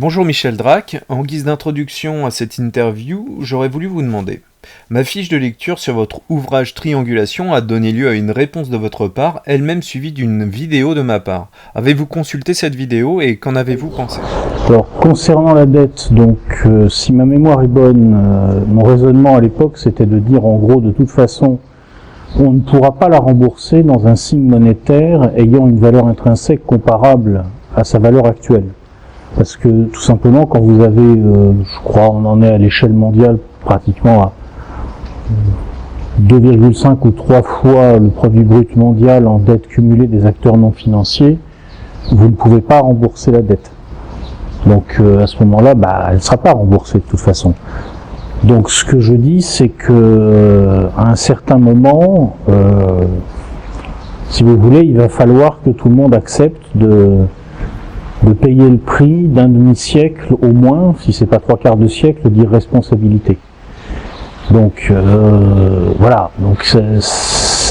Bonjour Michel Drac, en guise d'introduction à cette interview, j'aurais voulu vous demander. Ma fiche de lecture sur votre ouvrage Triangulation a donné lieu à une réponse de votre part, elle-même suivie d'une vidéo de ma part. Avez-vous consulté cette vidéo et qu'en avez-vous pensé? Alors, concernant la dette, donc, si ma mémoire est bonne, mon raisonnement à l'époque, c'était de dire en gros, de toute façon, on ne pourra pas la rembourser dans un signe monétaire ayant une valeur intrinsèque comparable à sa valeur actuelle. Parce que, tout simplement, quand vous avez, je crois, on en est à l'échelle mondiale pratiquement à 2,5 ou 3 fois le produit brut mondial en dette cumulée des acteurs non financiers, vous ne pouvez pas rembourser la dette. Donc à ce moment-là, elle ne sera pas remboursée de toute façon. Donc ce que je dis, c'est que à un certain moment, si vous voulez, il va falloir que tout le monde accepte de payer le prix d'un demi-siècle au moins, si c'est pas 3/4 de siècle, d'irresponsabilité. Donc voilà, donc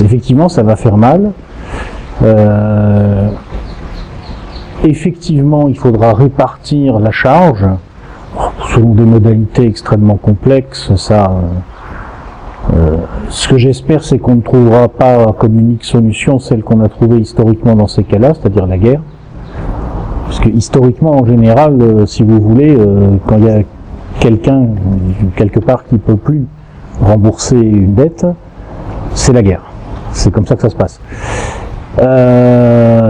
effectivement ça va faire mal. Effectivement, il faudra répartir la charge selon des modalités extrêmement complexes. Ce que j'espère, c'est qu'on ne trouvera pas comme unique solution celle qu'on a trouvée historiquement dans ces cas-là, c'est-à-dire la guerre. Parce que historiquement, en général, si vous voulez, quand il y a quelqu'un quelque part qui peut plus rembourser une dette, c'est la guerre. C'est comme ça que ça se passe.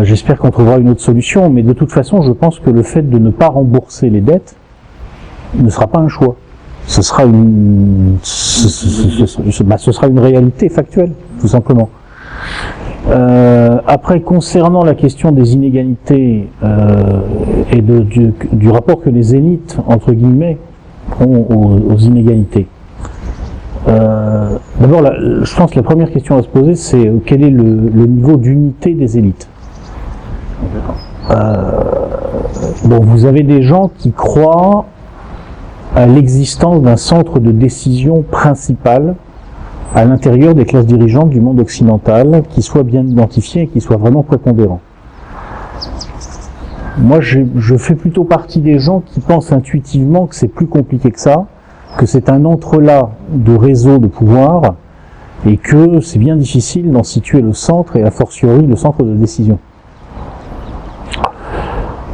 J'espère qu'on trouvera une autre solution, mais de toute façon, je pense que le fait de ne pas rembourser les dettes ne sera pas un choix. Ce sera une réalité factuelle, tout simplement. Après, concernant la question des inégalités et du rapport que les élites, entre guillemets, ont aux inégalités. D'abord, je pense que la première question à se poser, c'est quel est le niveau d'unité des élites. Bon, vous avez des gens qui croient à l'existence d'un centre de décision principal à l'intérieur des classes dirigeantes du monde occidental, qui soit bien identifié et qui soit vraiment prépondérant. Moi, je fais plutôt partie des gens qui pensent intuitivement que c'est plus compliqué que ça, que c'est un entrelac de réseaux de pouvoir et que c'est bien difficile d'en situer le centre et a fortiori le centre de décision.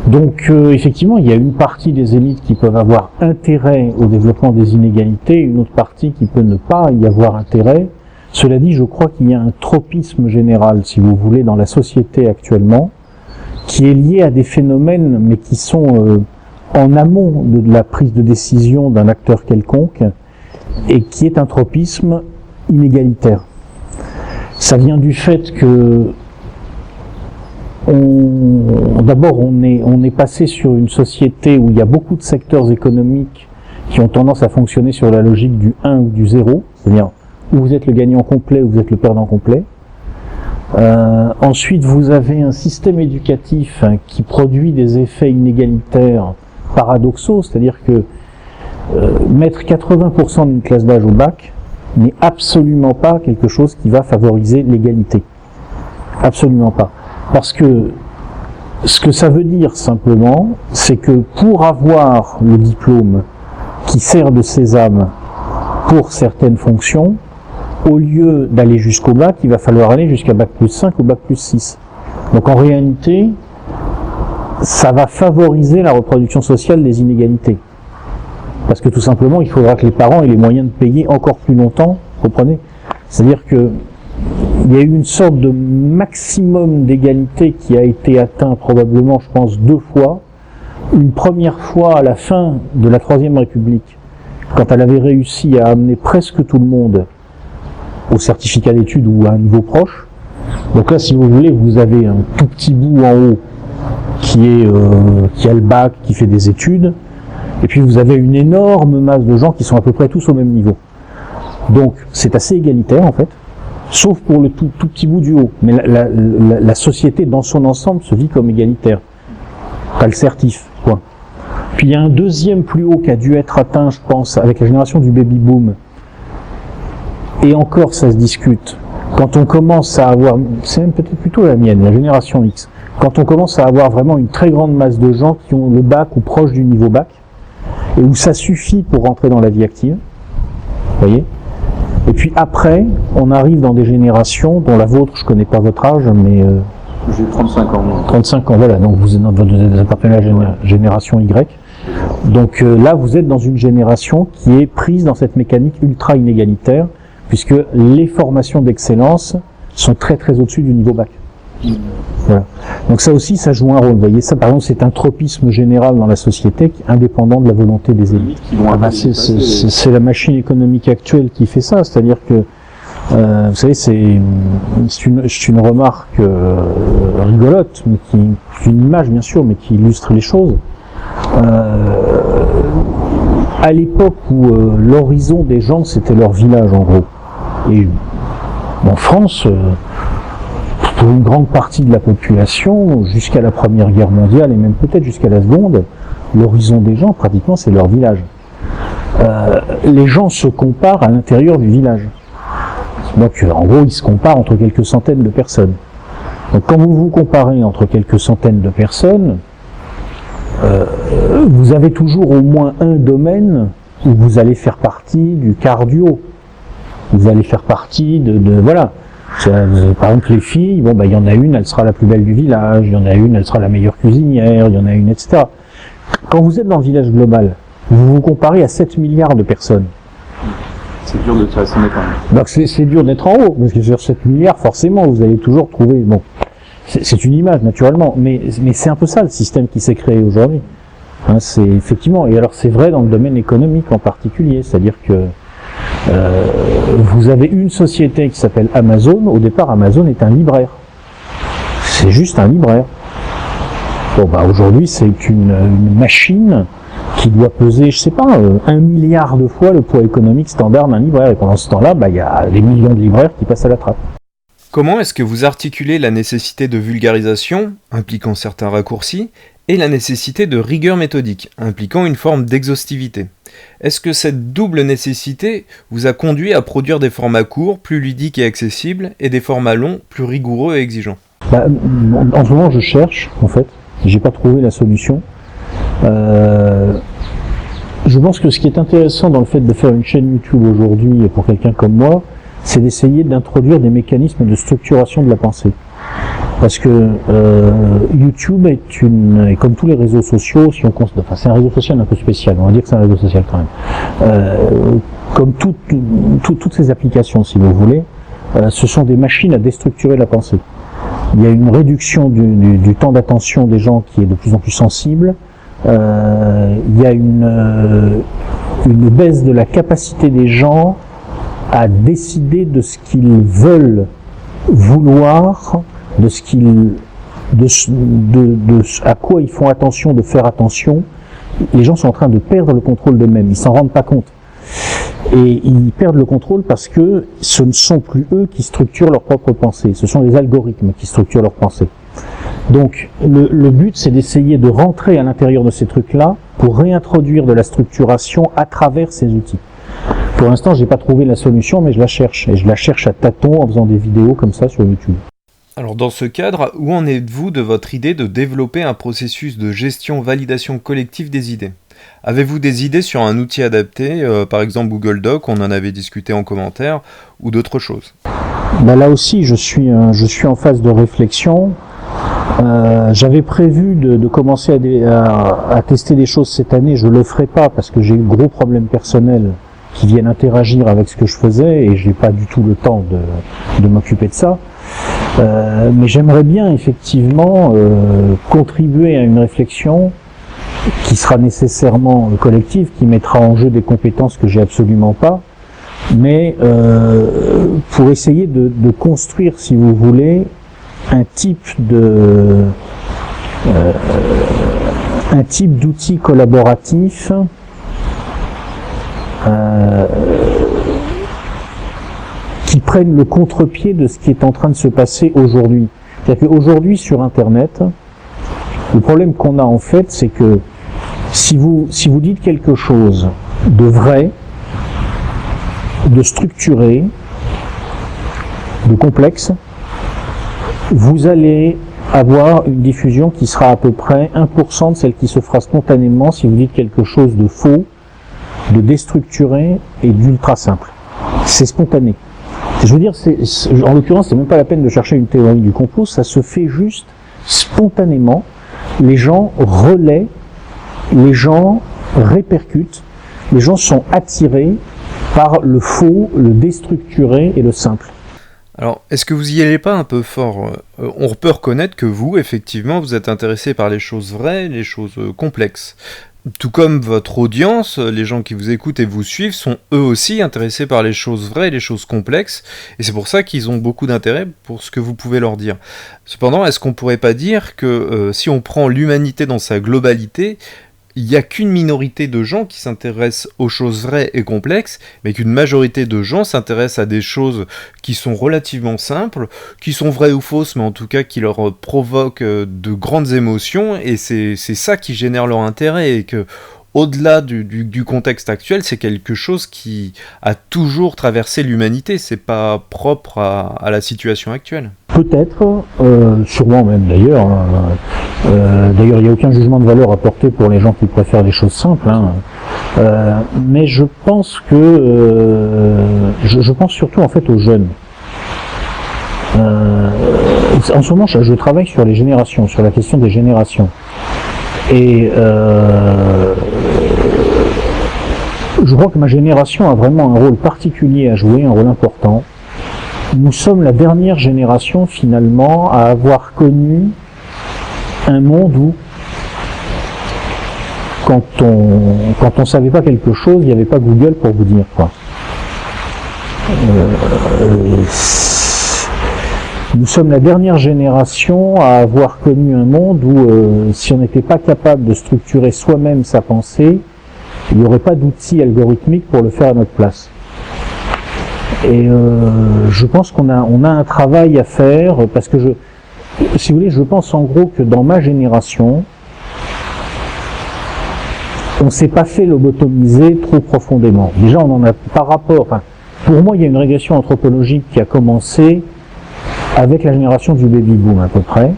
Donc effectivement, il y a une partie des élites qui peuvent avoir intérêt au développement des inégalités, une autre partie qui peut ne pas y avoir intérêt. Cela dit, je crois qu'il y a un tropisme général, si vous voulez, dans la société actuellement, qui est lié à des phénomènes, mais qui sont en amont de la prise de décision d'un acteur quelconque, et qui est un tropisme inégalitaire. Ça vient du fait que d'abord on est passé sur une société où il y a beaucoup de secteurs économiques qui ont tendance à fonctionner sur la logique du 1 ou du 0, c'est-à-dire où vous êtes le gagnant complet ou vous êtes le perdant complet. Ensuite, vous avez un système éducatif qui produit des effets inégalitaires paradoxaux, c'est-à-dire que mettre 80% d'une classe d'âge au bac n'est absolument pas quelque chose qui va favoriser l'égalité. Absolument pas. Parce que ce que ça veut dire simplement, c'est que pour avoir le diplôme qui sert de sésame pour certaines fonctions, au lieu d'aller jusqu'au bac, il va falloir aller jusqu'à bac plus 5 ou bac plus 6. Donc en réalité, ça va favoriser la reproduction sociale des inégalités. Parce que tout simplement, il faudra que les parents aient les moyens de payer encore plus longtemps, comprenez ? C'est-à-dire que il y a eu une sorte de maximum d'égalité qui a été atteint probablement, je pense, 2 fois. Une première fois à la fin de la Troisième République, quand elle avait réussi à amener presque tout le monde au certificat d'études ou à un niveau proche. Donc là, si vous voulez, vous avez un tout petit bout en haut qui a le bac, qui fait des études, et puis vous avez une énorme masse de gens qui sont à peu près tous au même niveau. Donc c'est assez égalitaire en fait. Sauf pour le tout petit bout du haut. Mais la société dans son ensemble se vit comme égalitaire. Pas le certif, quoi. Puis il y a un deuxième plus haut qui a dû être atteint, je pense, avec la génération du baby-boom. Et encore, ça se discute. Quand on commence à avoir, c'est même peut-être plutôt la mienne, la génération X, quand on commence à avoir vraiment une très grande masse de gens qui ont le bac ou proche du niveau bac, et où ça suffit pour rentrer dans la vie active, vous voyez. Et puis après, on arrive dans des générations, dont la vôtre, je connais pas votre âge, mais... J'ai 35 ans. Moi. 35 ans, voilà, donc vous appartenez à la génération Y. Donc là, vous êtes dans une génération qui est prise dans cette mécanique ultra inégalitaire, puisque les formations d'excellence sont très très au-dessus du niveau bac. Voilà. Donc ça aussi, ça joue un rôle. Vous voyez, ça par exemple, c'est un tropisme général dans la société, indépendant de la volonté des élites. C'est la machine économique actuelle qui fait ça, c'est-à-dire que vous savez, c'est une remarque rigolote, mais qui une image bien sûr, mais qui illustre les choses. À l'époque où l'horizon des gens, c'était leur village en gros. Et en France, pour une grande partie de la population, jusqu'à la Première Guerre mondiale et même peut-être jusqu'à la Seconde, l'horizon des gens, pratiquement, c'est leur village. Les gens se comparent à l'intérieur du village. Donc, en gros, ils se comparent entre quelques centaines de personnes. Donc, quand vous vous comparez entre quelques centaines de personnes, vous avez toujours au moins un domaine où vous allez faire partie du cardio. Vous allez faire partie voilà. Par exemple, les filles, bon, il y en a une, elle sera la plus belle du village, il y en a une, elle sera la meilleure cuisinière, il y en a une, etc. Quand vous êtes dans le village global, vous vous comparez à 7 milliards de personnes. C'est dur de se façonner quand même. Donc c'est dur d'être en haut, parce que sur 7 milliards, forcément, vous allez toujours trouver, bon, c'est une image, naturellement, mais c'est un peu ça, le système qui s'est créé aujourd'hui. Hein, c'est effectivement, et alors c'est vrai dans le domaine économique en particulier, c'est-à-dire que vous avez une société qui s'appelle Amazon. Au départ, Amazon est un libraire. C'est juste un libraire. Bon, aujourd'hui, c'est une machine qui doit peser, je sais pas, 1 milliard de fois le poids économique standard d'un libraire. Et pendant ce temps-là, il y a des millions de libraires qui passent à la trappe. Comment est-ce que vous articulez la nécessité de vulgarisation, impliquant certains raccourcis, et la nécessité de rigueur méthodique, impliquant une forme d'exhaustivité? Est-ce que cette double nécessité vous a conduit à produire des formats courts, plus ludiques et accessibles, et des formats longs, plus rigoureux et exigeants? En ce moment, je cherche, en fait. J'ai pas trouvé la solution. Je pense que ce qui est intéressant dans le fait de faire une chaîne YouTube aujourd'hui, pour quelqu'un comme moi, c'est d'essayer d'introduire des mécanismes de structuration de la pensée. Parce que YouTube est comme tous les réseaux sociaux, si on considère, enfin c'est un réseau social un peu spécial, on va dire que c'est un réseau social quand même. Comme toutes ces applications, si vous voulez, ce sont des machines à déstructurer la pensée. Il y a une réduction du temps d'attention des gens qui est de plus en plus sensible. Il y a une baisse de la capacité des gens à décider de ce qu'ils veulent vouloir, à quoi ils font attention, de faire attention. Les gens sont en train de perdre le contrôle d'eux-mêmes, ils s'en rendent pas compte. Et ils perdent le contrôle parce que ce ne sont plus eux qui structurent leur propre pensée, ce sont les algorithmes qui structurent leur pensée. Donc le but, c'est d'essayer de rentrer à l'intérieur de ces trucs-là pour réintroduire de la structuration à travers ces outils. Pour l'instant, j'ai pas trouvé la solution, mais je la cherche. Et je la cherche à tâtons en faisant des vidéos comme ça sur YouTube. Alors dans ce cadre, où en êtes-vous de votre idée de développer un processus de gestion-validation collective des idées? Avez-vous des idées sur un outil adapté, par exemple Google Doc, on en avait discuté en commentaire, ou d'autres choses? Là aussi, je suis en phase de réflexion. J'avais prévu de commencer à tester des choses cette année. Je le ferai pas parce que j'ai eu de gros problèmes personnels qui viennent interagir avec ce que je faisais et j'ai pas du tout le temps de m'occuper de ça. Mais j'aimerais bien effectivement contribuer à une réflexion qui sera nécessairement collective, qui mettra en jeu des compétences que j'ai absolument pas, mais pour essayer de construire, si vous voulez, un type d'outil collaboratif qui prennent le contre-pied de ce qui est en train de se passer aujourd'hui. C'est-à-dire qu'aujourd'hui sur Internet, le problème qu'on a en fait, c'est que si vous dites quelque chose de vrai, de structuré, de complexe, vous allez avoir une diffusion qui sera à peu près 1% de celle qui se fera spontanément si vous dites quelque chose de faux, de déstructuré et d'ultra simple. C'est spontané. Je veux dire, en l'occurrence, c'est même pas la peine de chercher une théorie du complot, ça se fait juste spontanément. Les gens relaient, les gens répercutent, les gens sont attirés par le faux, le déstructuré et le simple. Alors, est-ce que vous y allez pas un peu fort? On peut reconnaître que vous, effectivement, vous êtes intéressé par les choses vraies, les choses complexes. Tout comme votre audience, les gens qui vous écoutent et vous suivent sont eux aussi intéressés par les choses vraies et les choses complexes, et c'est pour ça qu'ils ont beaucoup d'intérêt pour ce que vous pouvez leur dire. Cependant, est-ce qu'on pourrait pas dire que si on prend l'humanité dans sa globalité, il n'y a qu'une minorité de gens qui s'intéressent aux choses vraies et complexes, mais qu'une majorité de gens s'intéressent à des choses qui sont relativement simples, qui sont vraies ou fausses, mais en tout cas qui leur provoquent de grandes émotions, et c'est ça qui génère leur intérêt, et que au-delà du contexte actuel, c'est quelque chose qui a toujours traversé l'humanité, c'est pas propre à la situation actuelle. Peut-être, sûrement même d'ailleurs. D'ailleurs, il n'y a aucun jugement de valeur à porter pour les gens qui préfèrent les choses simples. Mais je pense que je pense surtout en fait aux jeunes. En ce moment, je travaille sur les générations, sur la question des générations. Et je crois que ma génération a vraiment un rôle particulier à jouer, un rôle important. Nous sommes la dernière génération finalement à avoir connu un monde où quand on savait pas quelque chose, il n'y avait pas Google pour vous dire quoi. Nous sommes la dernière génération à avoir connu un monde où si on n'était pas capable de structurer soi-même sa pensée, il n'y aurait pas d'outils algorithmiques pour le faire à notre place. Et je pense qu'on a un travail à faire, parce que si vous voulez, je pense en gros que dans ma génération, on s'est pas fait lobotomiser trop profondément. Déjà, on en a par rapport, enfin, pour moi, il y a une régression anthropologique qui a commencé avec la génération du baby boom à peu près,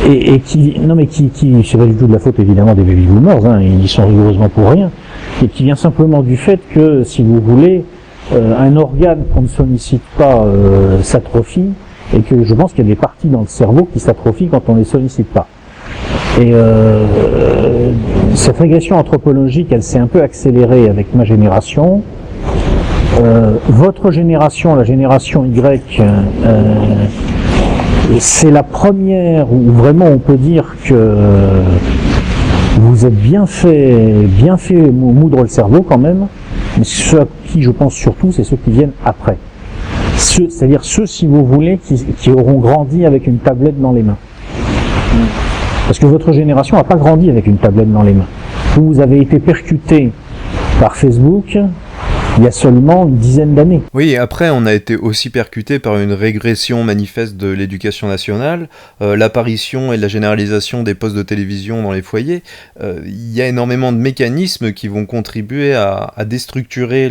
et qui c'est pas du tout de la faute évidemment des baby boomers, hein, ils y sont rigoureusement pour rien, et qui vient simplement du fait que, si vous voulez, un organe qu'on ne sollicite pas s'atrophie, et que je pense qu'il y a des parties dans le cerveau qui s'atrophient quand on les sollicite pas. Et cette régression anthropologique, elle s'est un peu accélérée avec ma génération. Votre génération, la génération Y, c'est la première où vraiment on peut dire que vous êtes bien fait moudre le cerveau quand même, mais ceux à qui je pense surtout, c'est ceux qui viennent après. C'est-à-dire ceux, si vous voulez, qui auront grandi avec une tablette dans les mains. Parce que votre génération n'a pas grandi avec une tablette dans les mains. Vous avez été percuté par Facebook il y a seulement une dizaine d'années. Oui, après on a été aussi percuté par une régression manifeste de l'éducation nationale, l'apparition et la généralisation des postes de télévision dans les foyers. Il y a énormément de mécanismes qui vont contribuer à déstructurer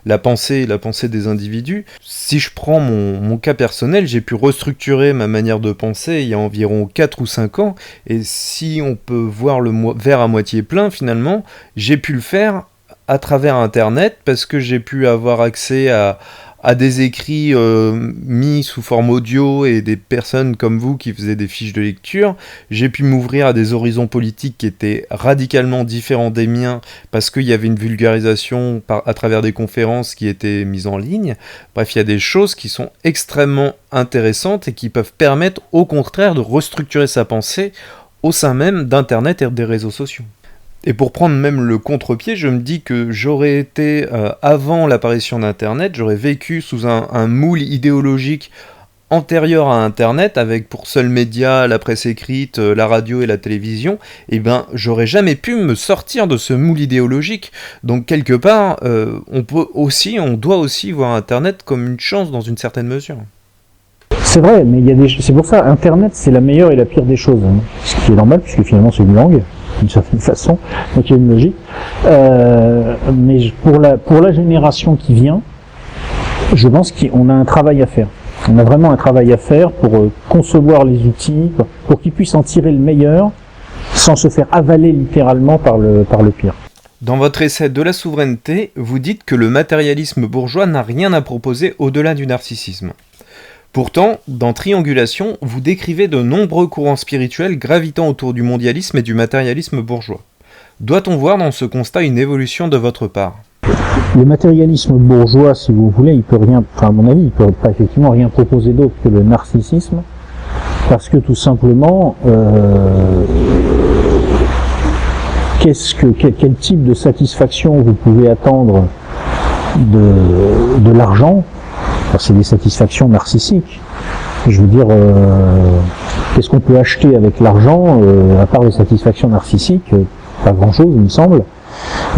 la pensée des individus. Si je prends mon cas personnel, j'ai pu restructurer ma manière de penser il y a environ 4 ou 5 ans, et si on peut voir le verre à moitié plein finalement, j'ai pu le faire à travers Internet, parce que j'ai pu avoir accès à des écrits mis sous forme audio et des personnes comme vous qui faisaient des fiches de lecture. J'ai pu m'ouvrir à des horizons politiques qui étaient radicalement différents des miens, parce qu'il y avait une vulgarisation à travers des conférences qui étaient mises en ligne. Bref, il y a des choses qui sont extrêmement intéressantes et qui peuvent permettre au contraire de restructurer sa pensée au sein même d'Internet et des réseaux sociaux. Et pour prendre même le contre-pied, je me dis que j'aurais été, avant l'apparition d'Internet, j'aurais vécu sous un moule idéologique antérieur à Internet, avec pour seul média la presse écrite, la radio et la télévision, et ben j'aurais jamais pu me sortir de ce moule idéologique. Donc quelque part, on doit aussi voir Internet comme une chance dans une certaine mesure. C'est vrai, mais c'est pour ça, Internet c'est la meilleure et la pire des choses, hein. Ce qui est normal, puisque finalement c'est une langue, d'une certaine façon, donc il y a une logique. Mais pour la génération qui vient, je pense qu'on a un travail à faire. On a vraiment un travail à faire pour concevoir les outils, pour qu'ils puissent en tirer le meilleur, sans se faire avaler littéralement par le pire. Dans votre essai de la souveraineté, vous dites que le matérialisme bourgeois n'a rien à proposer au-delà du narcissisme. Pourtant, dans Triangulation, vous décrivez de nombreux courants spirituels gravitant autour du mondialisme et du matérialisme bourgeois. Doit-on voir dans ce constat une évolution de votre part ? Le matérialisme bourgeois, si vous voulez, il peut rien, enfin à mon avis, il peut pas effectivement rien proposer d'autre que le narcissisme, parce que tout simplement, quel type de satisfaction vous pouvez attendre de l'argent? Alors, c'est des satisfactions narcissiques. Je veux dire, qu'est-ce qu'on peut acheter avec l'argent, à part les satisfactions narcissiques? Pas grand-chose, il me semble.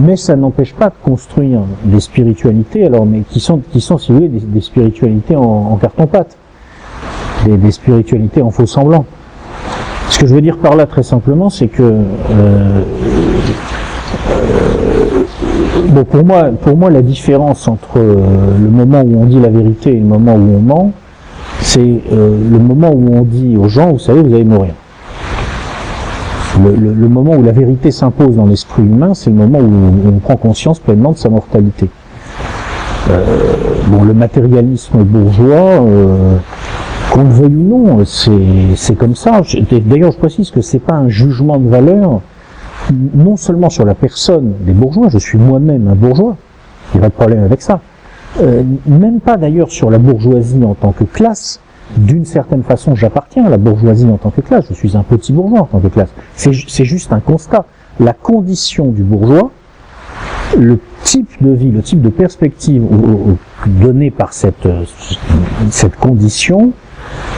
Mais ça n'empêche pas de construire des spiritualités, alors mais qui sont si vous voulez, des spiritualités en carton-pâte, des spiritualités en faux semblant. Ce que je veux dire par là très simplement, c'est que bon, pour moi, la différence entre le moment où on dit la vérité et le moment où on ment, c'est le moment où on dit aux gens, vous savez, vous allez mourir. Le moment où la vérité s'impose dans l'esprit humain, c'est le moment où on prend conscience pleinement de sa mortalité. Bon, le matérialisme bourgeois, qu'on le veuille ou non, c'est comme ça. D'ailleurs, je précise que c'est pas un jugement de valeur, non seulement sur la personne des bourgeois, je suis moi-même un bourgeois, il n'y a pas de problème avec ça. Même pas d'ailleurs sur la bourgeoisie en tant que classe. D'une certaine façon, j'appartiens à la bourgeoisie en tant que classe, je suis un petit bourgeois en tant que classe. C'est juste un constat. La condition du bourgeois, le type de vie, le type de perspective donné par cette condition,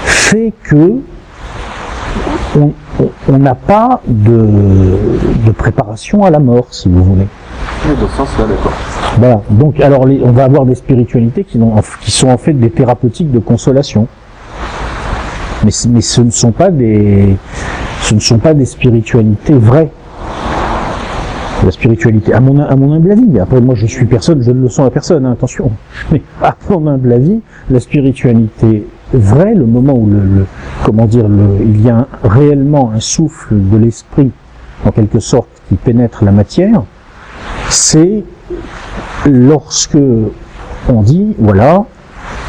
fait que on n'a pas de préparation à la mort, si vous voulez. Oui, dans ce sens-là, d'accord. Voilà. Donc, alors, on va avoir des spiritualités qui sont en fait des thérapeutiques de consolation. Mais ce ne sont pas des spiritualités vraies. La spiritualité, à mon humble avis, après moi je suis personne, je ne le sens à personne, hein, attention, mais à mon humble avis, la spiritualité vraie, le moment où il y a réellement un souffle de l'esprit, en quelque sorte, qui pénètre la matière, c'est lorsque on dit, voilà,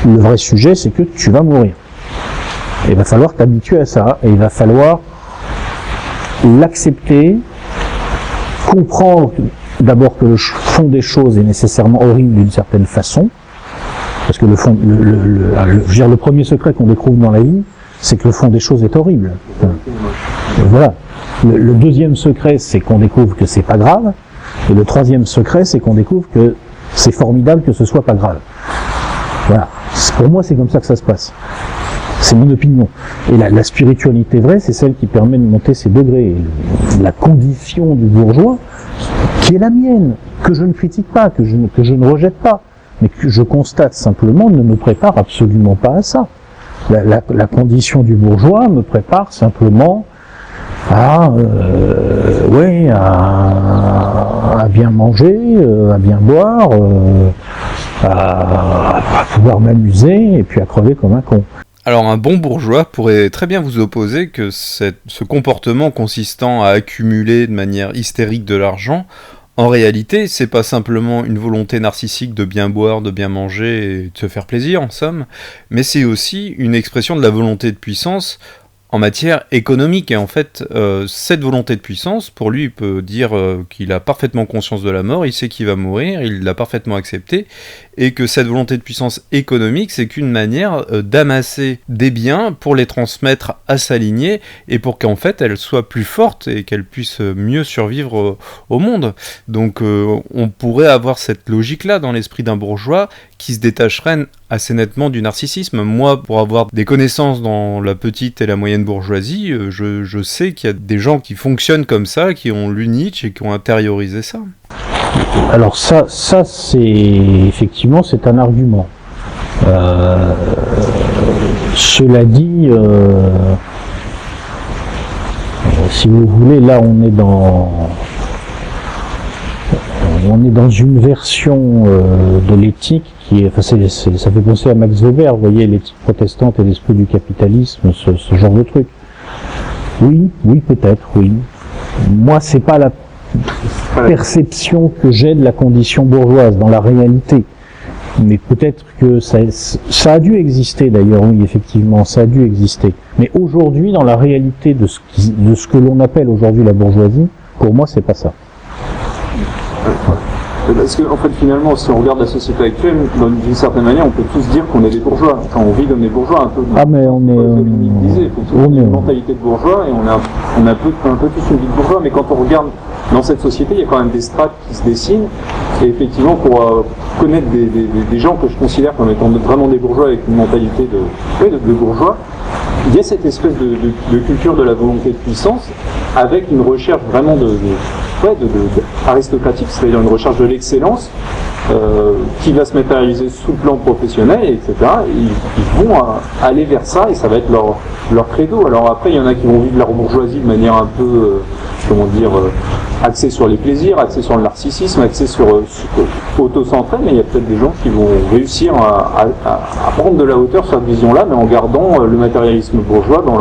le vrai sujet c'est que tu vas mourir. Et il va falloir t'habituer à ça, et il va falloir l'accepter, comprendre d'abord que le fond des choses est nécessairement horrible d'une certaine façon, parce que le premier secret qu'on découvre dans la vie, c'est que le fond des choses est horrible. Voilà. Le deuxième secret, c'est qu'on découvre que c'est pas grave, et le troisième secret, c'est qu'on découvre que c'est formidable que ce soit pas grave. Voilà. Pour moi, c'est comme ça que ça se passe. C'est mon opinion. Et la spiritualité vraie, c'est celle qui permet de monter ces degrés. Et la condition du bourgeois, qui est la mienne, que je ne critique pas, que je ne rejette pas, mais que je constate simplement, ne me prépare absolument pas à ça. La condition du bourgeois me prépare simplement à bien manger, à bien boire, à pouvoir m'amuser, et puis à crever comme un con. Alors un bon bourgeois pourrait très bien vous opposer que ce comportement consistant à accumuler de manière hystérique de l'argent, en réalité, c'est pas simplement une volonté narcissique de bien boire, de bien manger et de se faire plaisir en somme, mais c'est aussi une expression de la volonté de puissance en matière économique. Et en fait, cette volonté de puissance, pour lui, il peut dire qu'il a parfaitement conscience de la mort, il sait qu'il va mourir, il l'a parfaitement accepté, et que cette volonté de puissance économique, c'est qu'une manière d'amasser des biens pour les transmettre à sa lignée, et pour qu'en fait, elle soit plus forte et qu'elle puisse mieux survivre au monde. Donc, on pourrait avoir cette logique-là dans l'esprit d'un bourgeois qui se détacherait assez nettement du narcissisme. Moi, pour avoir des connaissances dans la petite et la moyenne bourgeoisie, je sais qu'il y a des gens qui fonctionnent comme ça, qui ont lu Nietzsche et qui ont intériorisé ça. Alors ça c'est effectivement c'est un argument. Cela dit, si vous voulez, là on est on est dans une version de l'éthique qui est, enfin, ça fait penser à Max Weber, vous voyez, l'éthique protestante et l'esprit du capitalisme, ce genre de truc. Oui, peut-être, oui. Moi, c'est pas la perception que j'ai de la condition bourgeoise dans la réalité. Mais peut-être que ça a dû exister d'ailleurs, oui, effectivement, ça a dû exister. Mais aujourd'hui, dans la réalité de ce que l'on appelle aujourd'hui la bourgeoisie, pour moi, c'est pas ça. Parce que, en fait, finalement, si on regarde la société actuelle, d'une certaine manière, on peut tous dire qu'on est des bourgeois. Enfin, on vit comme des bourgeois, un peu. Ah, mais on est. On a une mentalité de bourgeois et on a un peu tous une vie de bourgeois. Mais quand on regarde dans cette société, il y a quand même des strates qui se dessinent. Et effectivement, pour connaître des gens que je considère comme étant vraiment des bourgeois avec une mentalité de bourgeois, il y a cette espèce de culture de la volonté de puissance avec une recherche vraiment aristocratique, c'est-à-dire une recherche de l'excellence qui va se matérialiser sous le plan professionnel, etc. Et ils vont aller vers ça et ça va être leur credo. Alors après, il y en a qui vont vivre leur bourgeoisie de manière un peu, axée sur les plaisirs, axée sur le narcissisme, axée sur auto-centré, mais il y a peut-être des gens qui vont réussir à prendre de la hauteur sur cette vision-là, mais en gardant le matérialisme bourgeois dans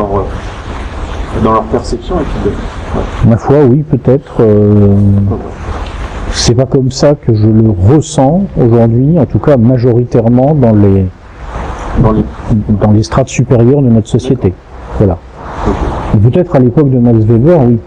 leur perception. Et puis Ma foi, oui, peut-être. C'est pas comme ça que je le ressens aujourd'hui, en tout cas majoritairement dans les strates supérieures de notre société. Voilà. Peut-être à l'époque de Max Weber, oui.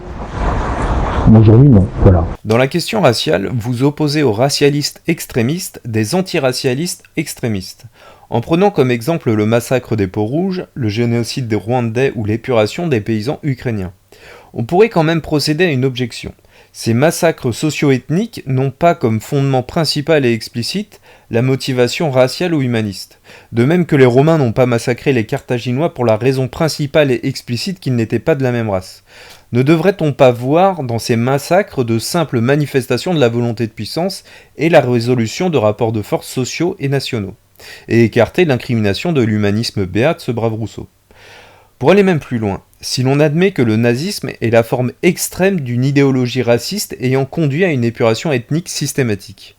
Mais aujourd'hui, non. Voilà. Dans la question raciale, vous opposez aux racialistes extrémistes des antiracialistes extrémistes. En prenant comme exemple le massacre des Peaux-Rouges, le génocide des Rwandais ou l'épuration des paysans ukrainiens. On pourrait quand même procéder à une objection. Ces massacres socio-ethniques n'ont pas comme fondement principal et explicite la motivation raciale ou humaniste. De même que les Romains n'ont pas massacré les Carthaginois pour la raison principale et explicite qu'ils n'étaient pas de la même race. Ne devrait-on pas voir dans ces massacres de simples manifestations de la volonté de puissance et la résolution de rapports de force sociaux et nationaux, et écarter l'incrimination de l'humanisme béat de ce brave Rousseau? Pour aller même plus loin, si l'on admet que le nazisme est la forme extrême d'une idéologie raciste ayant conduit à une épuration ethnique systématique,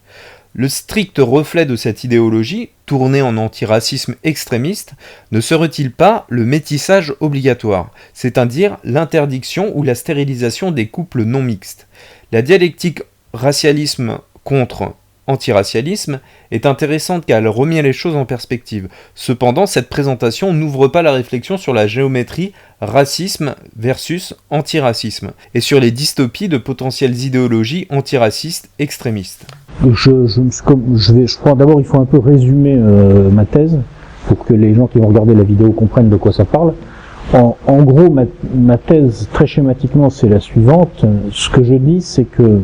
le strict reflet de cette idéologie, tournée en antiracisme extrémiste, ne serait-il pas le métissage obligatoire, c'est-à-dire l'interdiction ou la stérilisation des couples non mixtes? La dialectique racialisme contre antiracialisme est intéressante car elle remet les choses en perspective. Cependant, cette présentation n'ouvre pas la réflexion sur la géométrie racisme versus antiracisme et sur les dystopies de potentielles idéologies antiracistes extrémistes. Je crois d'abord il faut un peu résumer ma thèse pour que les gens qui vont regarder la vidéo comprennent de quoi ça parle. En gros, ma thèse, très schématiquement, c'est la suivante. Ce que je dis, c'est que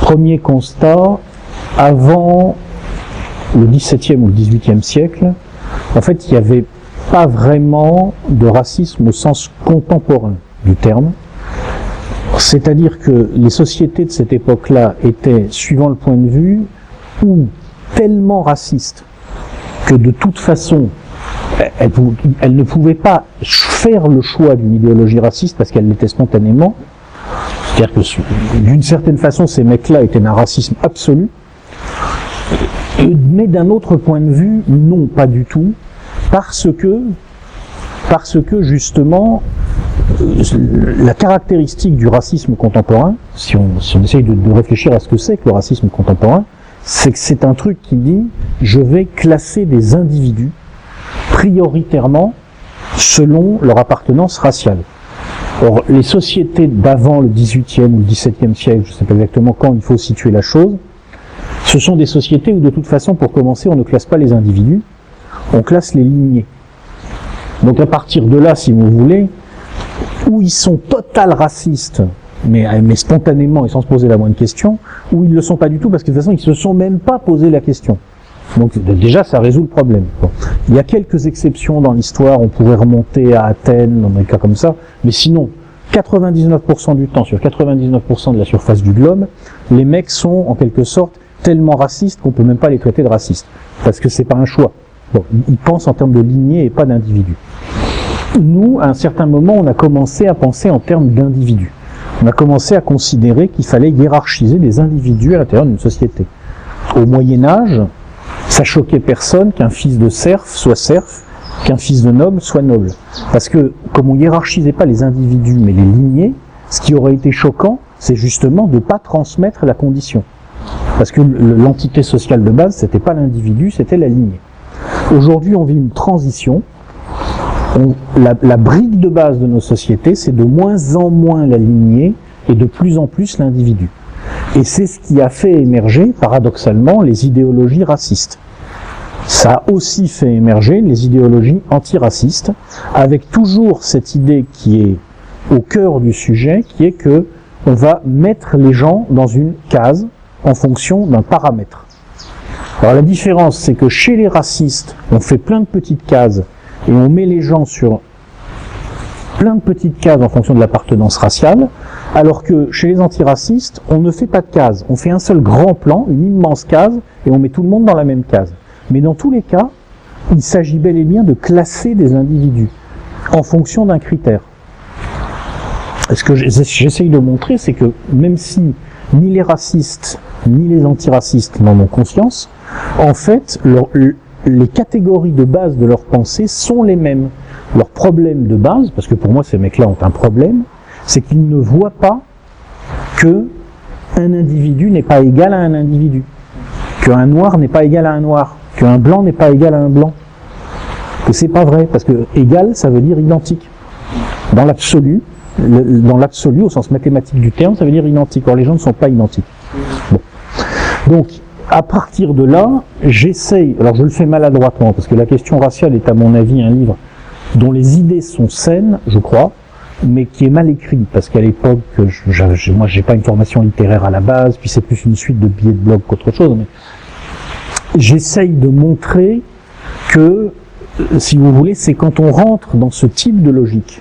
premier constat, avant le XVIIe ou le XVIIIe siècle, en fait, il n'y avait pas vraiment de racisme au sens contemporain du terme. C'est-à-dire que les sociétés de cette époque-là étaient, suivant le point de vue, ou tellement racistes que de toute façon, elles ne pouvaient pas faire le choix d'une idéologie raciste parce qu'elles l'étaient spontanément. C'est-à-dire que d'une certaine façon, ces mecs-là étaient d'un racisme absolu. Mais d'un autre point de vue, non, pas du tout, parce que justement, la caractéristique du racisme contemporain, si on essaye de réfléchir à ce que c'est que le racisme contemporain, c'est que c'est un truc qui dit « je vais classer des individus prioritairement selon leur appartenance raciale ». Or, les sociétés d'avant le XVIIIe ou le XVIIe siècle, je ne sais pas exactement quand il faut situer la chose, ce sont des sociétés où de toute façon, pour commencer, on ne classe pas les individus, on classe les lignées. Donc à partir de là, si vous voulez, où ils sont total racistes, mais spontanément et sans se poser la moindre question, ou ils ne le sont pas du tout parce que de toute façon, ils ne se sont même pas posé la question. Donc déjà, ça résout le problème. Bon. Il y a quelques exceptions dans l'histoire, on pourrait remonter à Athènes, dans des cas comme ça, mais sinon, 99% du temps, sur 99% de la surface du globe, les mecs sont en quelque sorte tellement racistes qu'on peut même pas les traiter de racistes, parce que c'est pas un choix. Bon, ils pensent en termes de lignée et pas d'individus. Nous, à un certain moment, on a commencé à penser en termes d'individus. On a commencé à considérer qu'il fallait hiérarchiser les individus à l'intérieur d'une société. Au Moyen-Âge, ça choquait personne qu'un fils de serf soit serf, qu'un fils de noble soit noble. Parce que, comme on hiérarchisait pas les individus mais les lignées, ce qui aurait été choquant, c'est justement de ne pas transmettre la condition. Parce que l'entité sociale de base, c'était pas l'individu, c'était la lignée. Aujourd'hui, on vit une transition. La brique de base de nos sociétés, c'est de moins en moins la lignée et de plus en plus l'individu. Et c'est ce qui a fait émerger, paradoxalement, les idéologies racistes. Ça a aussi fait émerger les idéologies antiracistes, avec toujours cette idée qui est au cœur du sujet, qui est que on va mettre les gens dans une case en fonction d'un paramètre. Alors la différence, c'est que chez les racistes, on fait plein de petites cases et on met les gens sur plein de petites cases en fonction de l'appartenance raciale, alors que chez les antiracistes, on ne fait pas de cases. On fait un seul grand plan, une immense case, et on met tout le monde dans la même case. Mais dans tous les cas, il s'agit bel et bien de classer des individus en fonction d'un critère. Et ce que j'essaye de montrer, c'est que même si ni les racistes ni les antiracistes n'en ont conscience, en fait, les catégories de base de leur pensée sont les mêmes. Leur problème de base, parce que pour moi ces mecs-là ont un problème, c'est qu'ils ne voient pas que un individu n'est pas égal à un individu, qu'un noir n'est pas égal à un noir, qu'un blanc n'est pas égal à un blanc, que c'est pas vrai, parce que égal, ça veut dire identique. Dans l'absolu, au sens mathématique du terme, ça veut dire identique. Or les gens ne sont pas identiques. Bon. Donc, à partir de là, j'essaye, alors je le fais maladroitement, parce que la question raciale est à mon avis un livre dont les idées sont saines, je crois, mais qui est mal écrit, parce qu'à l'époque, moi j'ai pas une formation littéraire à la base, puis c'est plus une suite de billets de blog qu'autre chose, mais j'essaye de montrer que, si vous voulez, c'est quand on rentre dans ce type de logique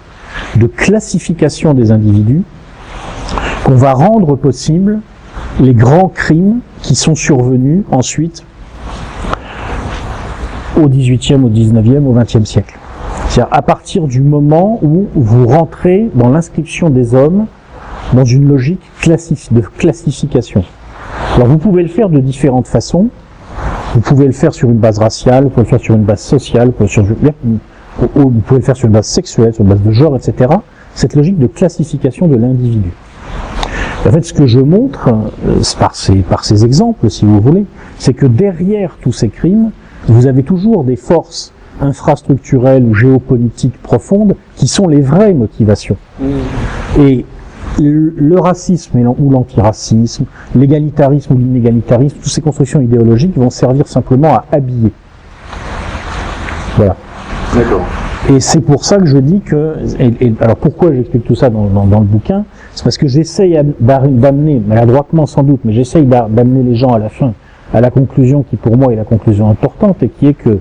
de classification des individus qu'on va rendre possible les grands crimes qui sont survenus ensuite au XVIIIe, au XIXe, au XXe siècle. C'est-à-dire à partir du moment où vous rentrez dans l'inscription des hommes dans une logique de classification. Alors vous pouvez le faire de différentes façons. Vous pouvez le faire sur une base raciale, vous pouvez le faire sur une base sociale, vous pouvez le faire sur une base sexuelle, sur une base de genre, etc. Cette logique de classification de l'individu. En fait, ce que je montre, par ces exemples, si vous voulez, c'est que derrière tous ces crimes, vous avez toujours des forces infrastructurelles ou géopolitiques profondes qui sont les vraies motivations. Et le racisme ou l'antiracisme, l'égalitarisme ou l'inégalitarisme, toutes ces constructions idéologiques vont servir simplement à habiller. Voilà. D'accord. Et c'est pour ça que je dis que... alors pourquoi j'explique tout ça dans le bouquin? C'est parce que j'essaye d'amener, maladroitement sans doute, mais j'essaye d'amener les gens à la fin, à la conclusion qui pour moi est la conclusion importante, et qui est que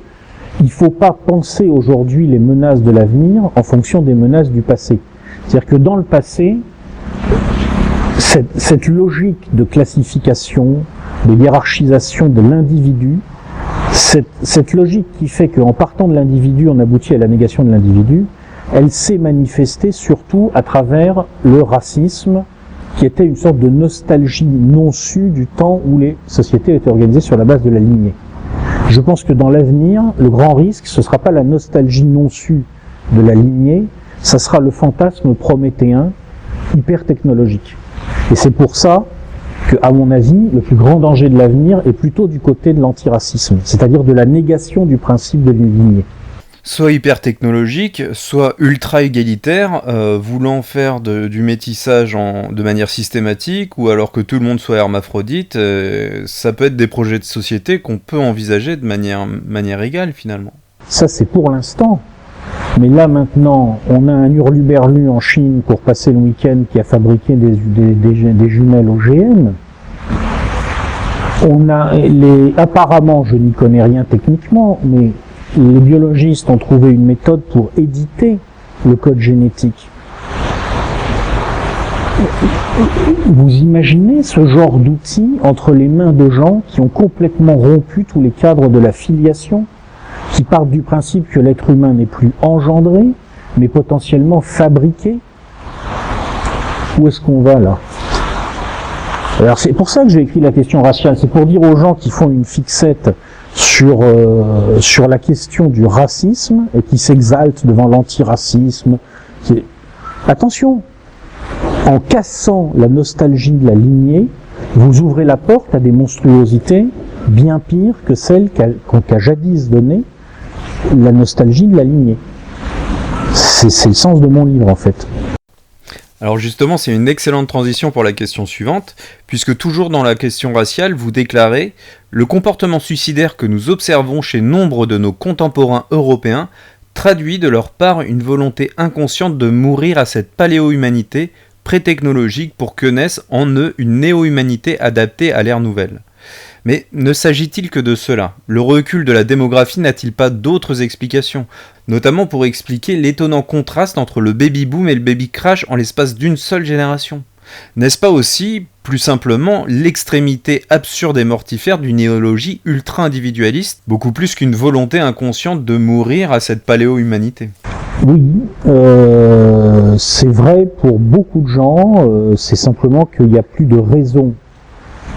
il ne faut pas penser aujourd'hui les menaces de l'avenir en fonction des menaces du passé. C'est-à-dire que dans le passé, cette logique de classification, de hiérarchisation de l'individu, cette logique qui fait qu'en partant de l'individu, on aboutit à la négation de l'individu, elle s'est manifestée surtout à travers le racisme, qui était une sorte de nostalgie non sue du temps où les sociétés étaient organisées sur la base de la lignée. Je pense que dans l'avenir, le grand risque, ce ne sera pas la nostalgie non sue de la lignée, ça sera le fantasme prométhéen hyper technologique. Et c'est pour ça que, à mon avis, le plus grand danger de l'avenir est plutôt du côté de l'antiracisme, c'est-à-dire de la négation du principe de lignée. Soit hyper technologique, soit ultra égalitaire, voulant faire du métissage de manière systématique, ou alors que tout le monde soit hermaphrodite, ça peut être des projets de société qu'on peut envisager de manière égale finalement. Ça c'est pour l'instant. Mais là maintenant, on a un hurluberlu en Chine pour passer le week-end qui a fabriqué des jumelles OGM. Apparemment, je n'y connais rien techniquement, mais les biologistes ont trouvé une méthode pour éditer le code génétique. Vous imaginez ce genre d'outil entre les mains de gens qui ont complètement rompu tous les cadres de la filiation, qui partent du principe que l'être humain n'est plus engendré, mais potentiellement fabriqué. où est-ce qu'on va là? Alors c'est pour ça que j'ai écrit la question raciale, c'est pour dire aux gens qui font une fixette sur la question du racisme et qui s'exaltent devant l'antiracisme. Attention, en cassant la nostalgie de la lignée, vous ouvrez la porte à des monstruosités bien pires que celles qu'a jadis donné la nostalgie de la lignée. C'est le sens de mon livre en fait. Alors justement, c'est une excellente transition pour la question suivante, puisque toujours dans la question raciale, vous déclarez « Le comportement suicidaire que nous observons chez nombre de nos contemporains européens traduit de leur part une volonté inconsciente de mourir à cette paléo-humanité pré-technologique pour que naisse en eux une néo-humanité adaptée à l'ère nouvelle. » Mais ne s'agit-il que de cela? Le recul de la démographie n'a-t-il pas d'autres explications? Notamment pour expliquer l'étonnant contraste entre le baby-boom et le baby-crash en l'espace d'une seule génération. N'est-ce pas aussi, plus simplement, l'extrémité absurde et mortifère d'une idéologie ultra-individualiste, beaucoup plus qu'une volonté inconsciente de mourir à cette paléo-humanité? Oui, c'est vrai pour beaucoup de gens, c'est simplement qu'il n'y a plus de raison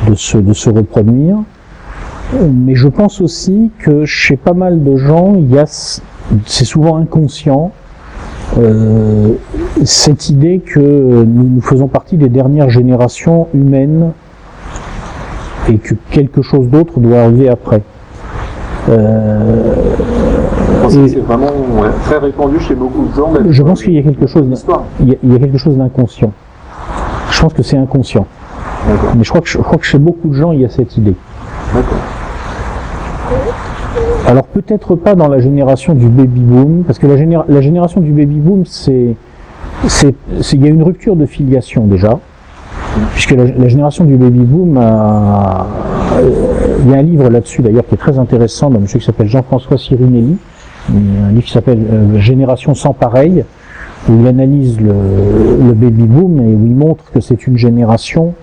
de se reproduire, mais je pense aussi que chez pas mal de gens, c'est souvent inconscient, cette idée que nous faisons partie des dernières générations humaines et que quelque chose d'autre doit arriver après. C'est vraiment très répandu chez beaucoup de gens. Je pense qu'il y a quelque chose d'inconscient. Je pense que c'est inconscient. D'accord. Mais je crois que chez beaucoup de gens, il y a cette idée. D'accord. Alors peut-être pas dans la génération du baby-boom, parce que la génération du baby-boom, il y a une rupture de filiation déjà, puisque la génération du baby-boom il y a un livre là-dessus d'ailleurs qui est très intéressant d'un monsieur qui s'appelle Jean-François Sirinelli, un livre qui s'appelle Génération sans pareil, où il analyse le baby-boom et où il montre que c'est une génération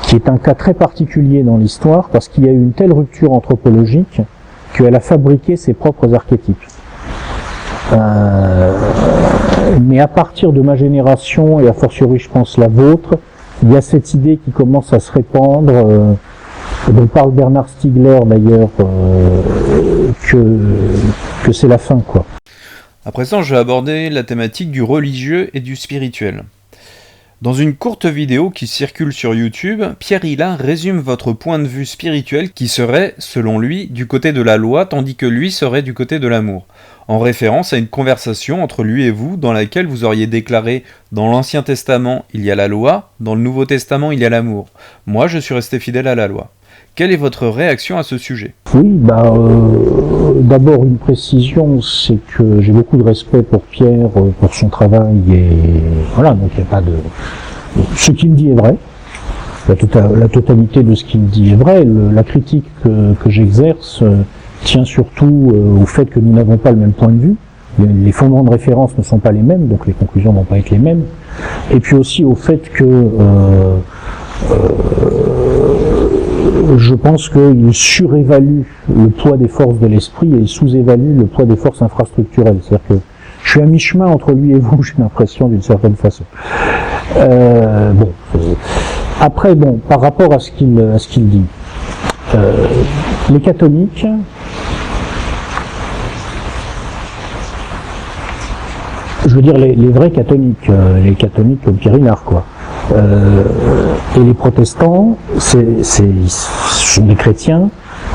qui est un cas très particulier dans l'histoire parce qu'il y a eu une telle rupture anthropologique qu'elle a fabriqué ses propres archétypes. Mais à partir de ma génération, et a fortiori je pense la vôtre, il y a cette idée qui commence à se répandre, dont parle Bernard Stiegler d'ailleurs, que c'est la fin, quoi. À présent, je vais aborder la thématique du religieux et du spirituel. Dans une courte vidéo qui circule sur YouTube, Pierre Hillard résume votre point de vue spirituel qui serait, selon lui, du côté de la loi tandis que lui serait du côté de l'amour, en référence à une conversation entre lui et vous dans laquelle vous auriez déclaré « Dans l'Ancien Testament, il y a la loi, dans le Nouveau Testament, il y a l'amour. Moi, je suis resté fidèle à la loi. » Quelle est votre réaction à ce sujet? Oui, d'abord une précision, c'est que j'ai beaucoup de respect pour Pierre, pour son travail, et voilà, donc il n'y a pas de... Ce qu'il me dit est vrai, la totalité de ce qu'il me dit est vrai, la critique que j'exerce tient surtout au fait que nous n'avons pas le même point de vue, les fondements de référence ne sont pas les mêmes, donc les conclusions vont pas être les mêmes, et puis aussi au fait que je pense qu'il surévalue le poids des forces de l'esprit et il sous-évalue le poids des forces infrastructurelles. C'est-à-dire que je suis à mi-chemin entre lui et vous, j'ai l'impression, d'une certaine façon. Après, par rapport à ce qu'il dit, les catholiques, je veux dire les vrais catholiques, les catholiques comme Pierre Hillard, quoi. Et les protestants, ce sont des chrétiens,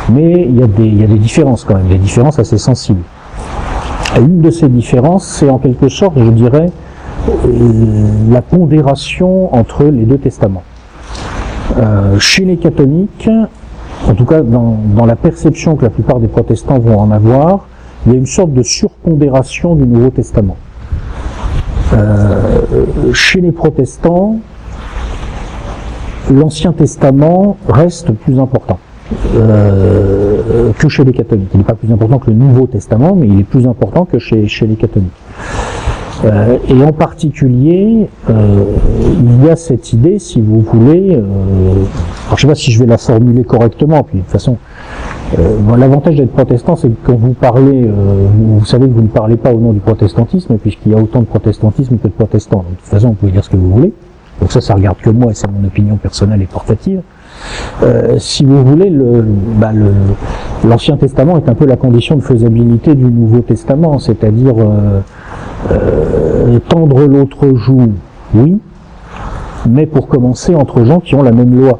mais il y a des différences quand même, des différences assez sensibles. Et une de ces différences, c'est en quelque sorte, je dirais, la pondération entre les deux testaments. Chez les catholiques, en tout cas dans la perception que la plupart des protestants vont en avoir, il y a une sorte de surpondération du Nouveau Testament. Chez les protestants, l'Ancien Testament reste plus important que chez les catholiques. Il n'est pas plus important que le Nouveau Testament, mais il est plus important que chez les catholiques. Et en particulier, il y a cette idée, si vous voulez, alors je ne sais pas si je vais la formuler correctement, puis de toute façon, Bon, l'avantage d'être protestant, c'est que quand vous parlez, vous savez que vous ne parlez pas au nom du protestantisme, puisqu'il y a autant de protestantisme que de protestants. Donc, de toute façon, vous pouvez dire ce que vous voulez. Donc ça regarde que moi, et c'est mon opinion personnelle et portative. Si vous voulez, l'Ancien Testament est un peu la condition de faisabilité du Nouveau Testament, c'est-à-dire tendre l'autre joue, oui, mais pour commencer entre gens qui ont la même loi.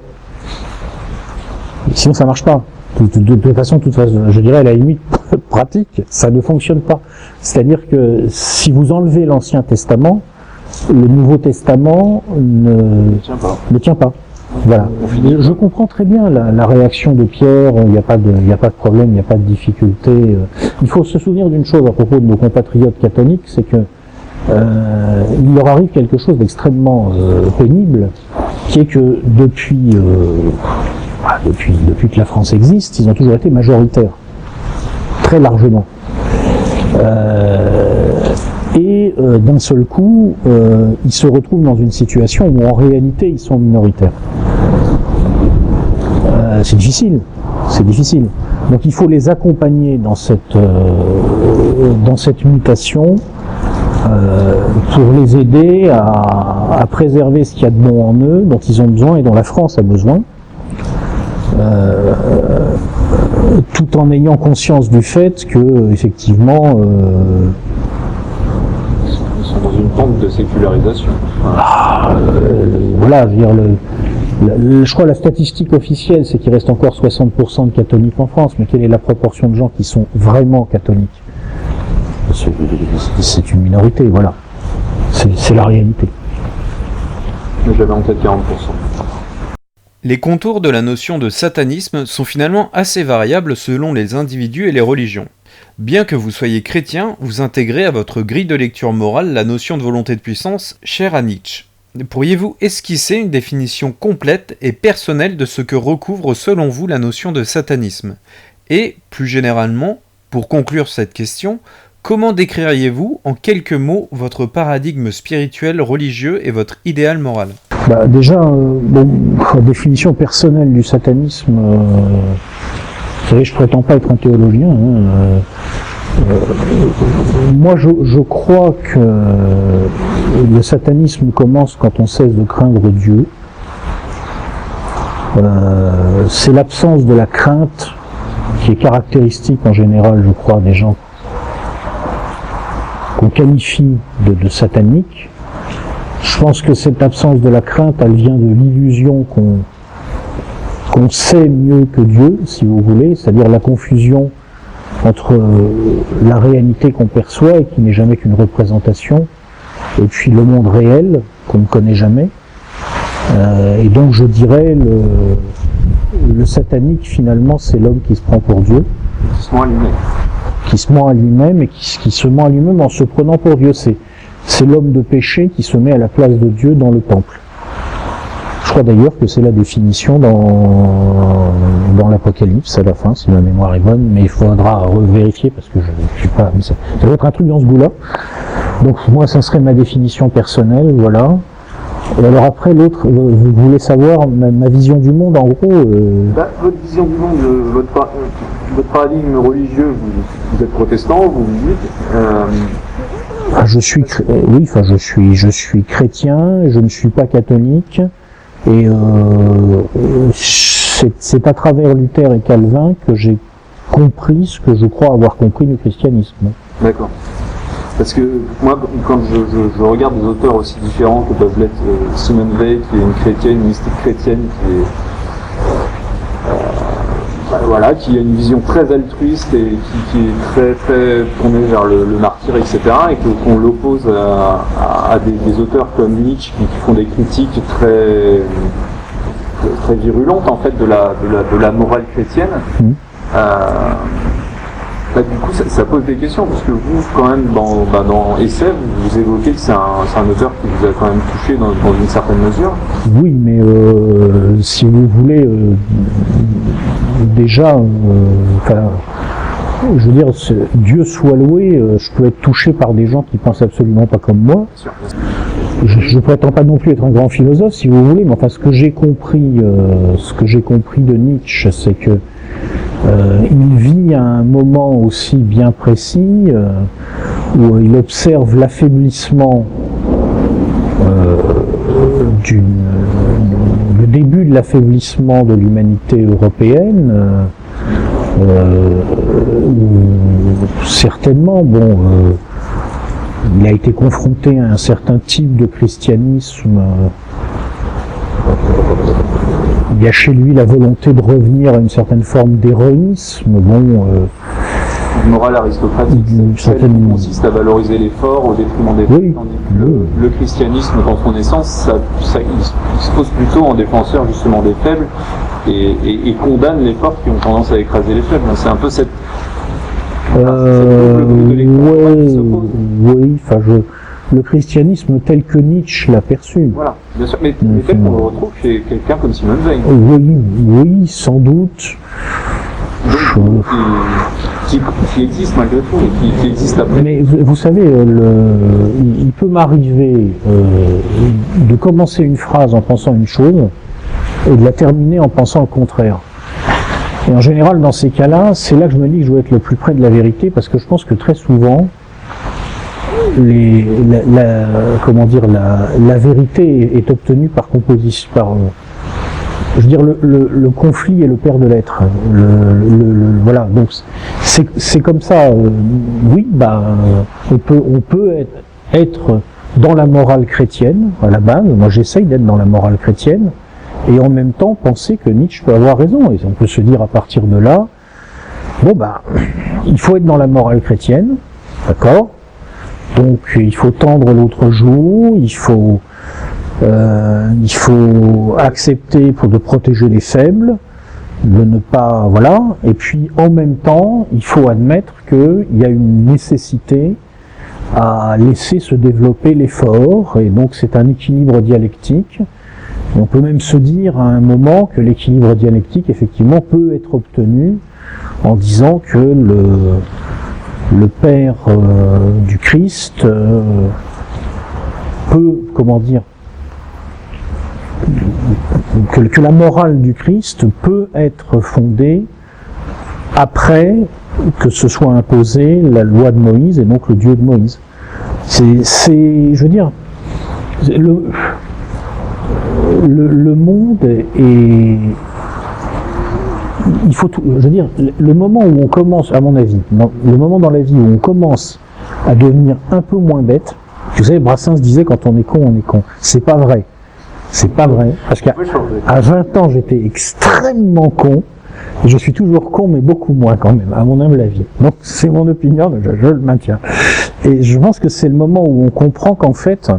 Sinon, ça marche pas. De toute façon, je dirais à la limite pratique, ça ne fonctionne pas. C'est-à-dire que si vous enlevez l'Ancien Testament, le Nouveau Testament ne tient pas. Voilà. Je comprends très bien la réaction de Pierre. Il n'y a pas de problème, il n'y a pas de difficulté. Il faut se souvenir d'une chose à propos de nos compatriotes catholiques, c'est que il leur arrive quelque chose d'extrêmement pénible, qui est que depuis que la France existe, ils ont toujours été majoritaires, très largement. D'un seul coup, ils se retrouvent dans une situation où en réalité ils sont minoritaires. C'est difficile. Donc il faut les accompagner dans cette mutation pour les aider à préserver ce qu'il y a de bon en eux, dont ils ont besoin et dont la France a besoin. Tout en ayant conscience du fait que, effectivement, ils sont dans une pente de sécularisation. Voilà, je veux dire, je crois la statistique officielle, c'est qu'il reste encore 60% de catholiques en France, mais quelle est la proportion de gens qui sont vraiment catholiques? C'est une minorité, voilà. C'est la réalité. J'avais en tête 40%. Les contours de la notion de satanisme sont finalement assez variables selon les individus et les religions. Bien que vous soyez chrétien, vous intégrez à votre grille de lecture morale la notion de volonté de puissance chère à Nietzsche. Pourriez-vous esquisser une définition complète et personnelle de ce que recouvre selon vous la notion de satanisme? Et, plus généralement, pour conclure cette question, comment décririez-vous en quelques mots votre paradigme spirituel, religieux et votre idéal moral? Déjà, la définition personnelle du satanisme, vous savez, je prétends pas être un théologien. Moi, je crois que le satanisme commence quand on cesse de craindre Dieu. C'est l'absence de la crainte qui est caractéristique en général, je crois, des gens qu'on qualifie de sataniques. Je pense que cette absence de la crainte, elle vient de l'illusion qu'on sait mieux que Dieu, si vous voulez, c'est-à-dire la confusion entre la réalité qu'on perçoit et qui n'est jamais qu'une représentation, et puis le monde réel qu'on ne connaît jamais. Et donc je dirais le satanique finalement c'est l'homme qui se prend pour Dieu, qui se ment à lui-même et qui se ment à lui-même en se prenant pour Dieu. C'est l'homme de péché qui se met à la place de Dieu dans le temple. Je crois d'ailleurs que c'est la définition dans l'Apocalypse à la fin, si ma mémoire est bonne, mais il faudra revérifier parce que je ne suis pas... Ça doit être un truc dans ce goût-là. Donc moi, ça serait ma définition personnelle, voilà. Et alors après, l'autre, vous voulez savoir ma vision du monde, en gros Votre vision du monde, votre paradigme religieux, vous êtes protestant, vous dites je suis chrétien, je ne suis pas catholique, et c'est à travers Luther et Calvin que j'ai compris ce que je crois avoir compris du christianisme. D'accord. Parce que moi, quand je regarde des auteurs aussi différents que peuvent l'être Simone Weil, qui est une chrétienne, une mystique chrétienne, qui a une vision très altruiste et qui est très très tournée vers le martyr, etc. Et qu'on l'oppose à des auteurs comme Nietzsche qui font des critiques très très virulentes en fait de la morale chrétienne. Du coup, ça pose des questions, parce que vous, quand même, dans Essai, vous évoquez que c'est un auteur qui vous a quand même touché dans une certaine mesure. Oui, mais si vous voulez, déjà, je veux dire, Dieu soit loué, je peux être touché par des gens qui pensent absolument pas comme moi. Je prétends pas non plus être un grand philosophe, si vous voulez, mais enfin, ce que j'ai compris de Nietzsche, c'est que Il vit à un moment aussi bien précis où il observe l'affaiblissement le début de l'affaiblissement de l'humanité européenne, où certainement, il a été confronté à un certain type de christianisme. Il y a chez lui la volonté de revenir à une certaine forme d'héroïsme. Une morale aristocratique, celle qui consiste à valoriser l'effort au détriment des faibles. Le christianisme, dans son essence, il se pose plutôt en défenseur justement des faibles et condamne les forts qui ont tendance à écraser les faibles. C'est un peu cette le christianisme tel que Nietzsche l'a perçu. Voilà, bien sûr, mais tel qu'on le retrouve chez quelqu'un comme Simone Veil. Oui, sans doute. Qui existe malgré tout et qui existe après. Mais vous savez, il peut m'arriver de commencer une phrase en pensant une chose et de la terminer en pensant le contraire. Et en général, dans ces cas-là, c'est là que je me dis que je dois être le plus près de la vérité, parce que je pense que très souvent, la vérité est obtenue par composition, le conflit est le père de l'être. Voilà, donc c'est comme ça. On peut être dans la morale chrétienne à la base. Moi, j'essaye d'être dans la morale chrétienne et en même temps penser que Nietzsche peut avoir raison. Et on peut se dire à partir de là, il faut être dans la morale chrétienne, d'accord. Donc il faut tendre l'autre joue, il faut accepter de protéger les faibles, de ne pas, voilà, et puis en même temps, il faut admettre qu'il y a une nécessité à laisser se développer l'effort, et donc c'est un équilibre dialectique. Et on peut même se dire à un moment que l'équilibre dialectique, effectivement, peut être obtenu en disant que le Père du Christ peut, que la morale du Christ peut être fondée après que se soit imposée la loi de Moïse et donc le Dieu de Moïse. Je veux dire, le monde est... Il faut je veux dire, le moment où on commence, à mon avis, le moment dans la vie où on commence à devenir un peu moins bête, vous savez, Brassens disait quand on est con, on est con. C'est pas vrai. C'est pas vrai. Parce qu'à 20 ans, j'étais extrêmement con. Et je suis toujours con, mais beaucoup moins quand même, à mon humble avis. Donc c'est mon opinion, donc je le maintiens. Et je pense que c'est le moment où on comprend qu'en fait,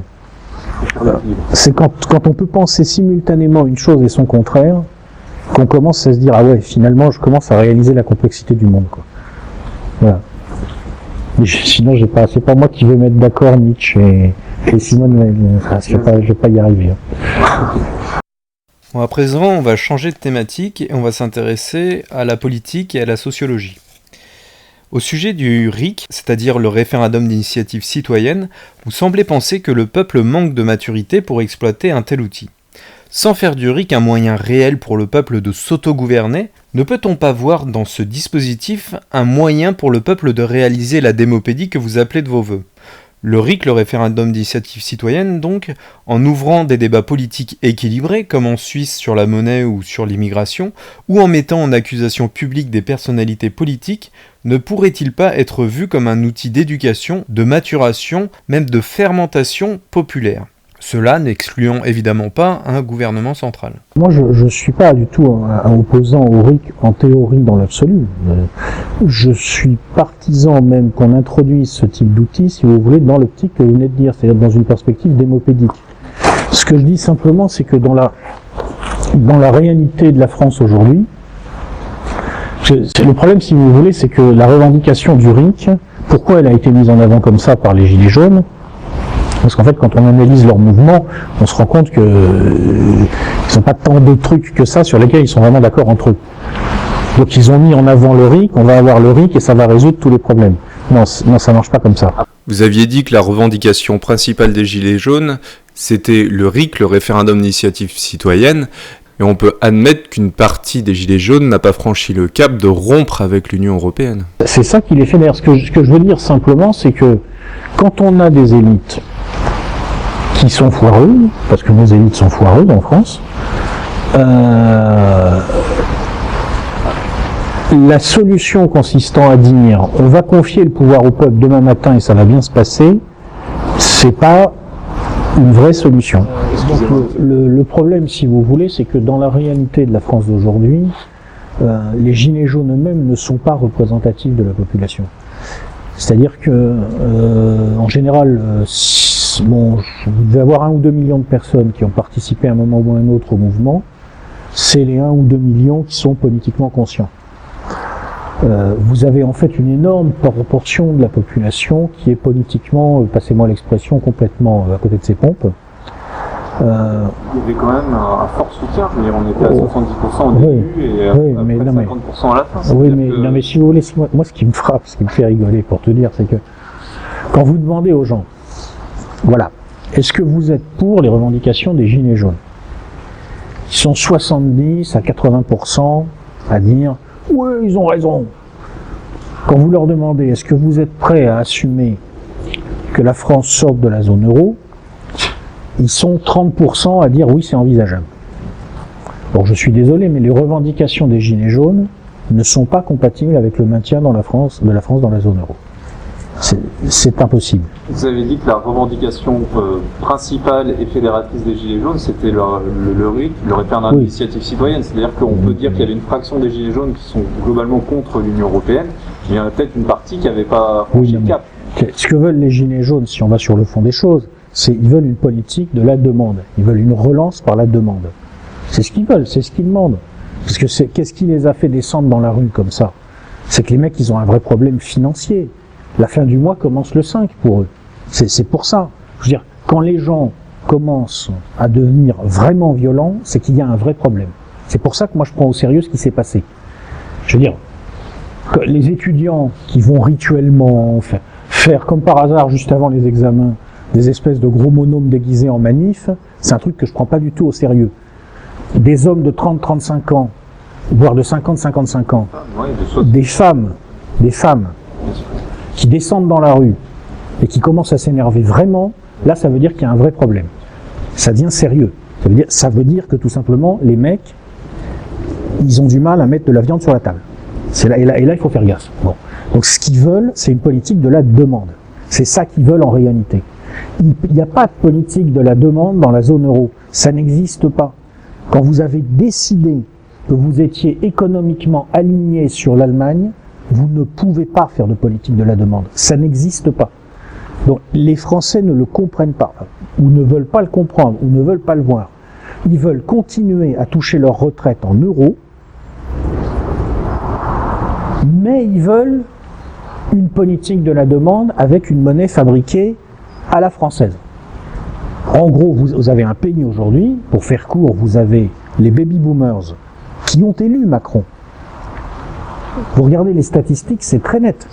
c'est quand on peut penser simultanément une chose et son contraire, qu'on commence à se dire, ah ouais, finalement, je commence à réaliser la complexité du monde, quoi. Voilà. Mais sinon, c'est pas moi qui vais mettre d'accord Nietzsche et Simone, je vais pas y arriver. Bon, à présent, on va changer de thématique et on va s'intéresser à la politique et à la sociologie. Au sujet du RIC, c'est-à-dire le référendum d'initiative citoyenne, vous semblez penser que le peuple manque de maturité pour exploiter un tel outil. Sans faire du RIC un moyen réel pour le peuple de s'auto-gouverner, ne peut-on pas voir dans ce dispositif un moyen pour le peuple de réaliser la démopédie que vous appelez de vos vœux ? Le RIC, le référendum d'initiative citoyenne, donc, en ouvrant des débats politiques équilibrés, comme en Suisse sur la monnaie ou sur l'immigration, ou en mettant en accusation publique des personnalités politiques, ne pourrait-il pas être vu comme un outil d'éducation, de maturation, même de fermentation populaire ? Cela n'excluant évidemment pas un gouvernement central. Moi, je ne suis pas du tout un opposant au RIC en théorie dans l'absolu. Je suis partisan même qu'on introduise ce type d'outil, si vous voulez, dans l'optique que vous venez de dire, c'est-à-dire dans une perspective démopédique. Ce que je dis simplement, c'est que dans la réalité de la France aujourd'hui, le problème, si vous voulez, c'est que la revendication du RIC, pourquoi elle a été mise en avant comme ça par les Gilets jaunes ? Parce qu'en fait, quand on analyse leur mouvement, on se rend compte qu'ils n'ont pas tant de trucs que ça sur lesquels ils sont vraiment d'accord entre eux. Donc ils ont mis en avant le RIC, on va avoir le RIC et ça va résoudre tous les problèmes. Non, ça marche pas comme ça. Vous aviez dit que la revendication principale des Gilets jaunes, c'était le RIC, le référendum d'initiative citoyenne. Et on peut admettre qu'une partie des Gilets jaunes n'a pas franchi le cap de rompre avec l'Union européenne. C'est ça qui les fédère. Ce que je veux dire simplement, c'est que quand on a des élites qui sont foireuses, parce que nos élites sont foireuses en France, la solution consistant à dire on va confier le pouvoir au peuple demain matin et ça va bien se passer, c'est pas une vraie solution. Donc, le problème, si vous voulez, c'est que dans la réalité de la France d'aujourd'hui, les gilets jaunes eux-mêmes ne sont pas représentatifs de la population. C'est-à-dire que, en général, vous devez avoir 1 ou 2 millions de personnes qui ont participé à un moment ou à un autre au mouvement. C'est les 1 ou 2 millions qui sont politiquement conscients. Vous avez en fait une énorme proportion de la population qui est politiquement, passez-moi l'expression, complètement à côté de ses pompes. Il y avait quand même un fort soutien, je veux dire, on était à 70% au début et après 50% à la fin. Oui, mais si vous voulez, moi ce qui me frappe, ce qui me fait rigoler pour te dire, c'est que quand vous demandez aux gens, voilà, est-ce que vous êtes pour les revendications des Gilets jaunes? Ils sont 70 à 80% à dire oui, ils ont raison. Quand vous leur demandez est-ce que vous êtes prêts à assumer que la France sorte de la zone euro, ils sont 30% à dire oui, c'est envisageable. Bon, je suis désolé, mais les revendications des Gilets jaunes ne sont pas compatibles avec le maintien de la France dans la zone euro. C'est impossible. Vous avez dit que la revendication principale et fédératrice des Gilets jaunes, c'était le RIC, le référendum d'initiative citoyenne. C'est-à-dire qu'on peut dire qu'il y avait une fraction des Gilets jaunes qui sont globalement contre l'Union européenne, mais il y en a peut-être une partie qui n'avait pas franchi le cap. Ce que veulent les Gilets jaunes, si on va sur le fond des choses, c'est qu'ils veulent une politique de la demande. Ils veulent une relance par la demande. C'est ce qu'ils veulent, c'est ce qu'ils demandent. Parce que qu'est-ce qui les a fait descendre dans la rue comme ça? C'est que les mecs, ils ont un vrai problème financier. La fin du mois commence le 5 pour eux. C'est pour ça. Je veux dire, quand les gens commencent à devenir vraiment violents, c'est qu'il y a un vrai problème. C'est pour ça que moi je prends au sérieux ce qui s'est passé. Je veux dire, que les étudiants qui vont rituellement faire comme par hasard juste avant les examens des espèces de gros bonhommes déguisés en manif, c'est un truc que je prends pas du tout au sérieux. Des hommes de 30-35 ans, voire de 50-55 ans, des femmes, qui descendent dans la rue et qui commencent à s'énerver vraiment, là ça veut dire qu'il y a un vrai problème. Ça devient sérieux. Ça veut dire que tout simplement, les mecs, ils ont du mal à mettre de la viande sur la table. Et là il faut faire gaffe. Bon. Donc ce qu'ils veulent, c'est une politique de la demande. C'est ça qu'ils veulent en réalité. Il n'y a pas de politique de la demande dans la zone euro. Ça n'existe pas. Quand vous avez décidé que vous étiez économiquement aligné sur l'Allemagne, vous ne pouvez pas faire de politique de la demande. Ça n'existe pas. Donc les Français ne le comprennent pas, ou ne veulent pas le comprendre, ou ne veulent pas le voir. Ils veulent continuer à toucher leur retraite en euros, mais ils veulent une politique de la demande avec une monnaie fabriquée à la française. En gros, vous avez un pays aujourd'hui, pour faire court, vous avez les baby boomers qui ont élu Macron. Vous regardez les statistiques, c'est très net.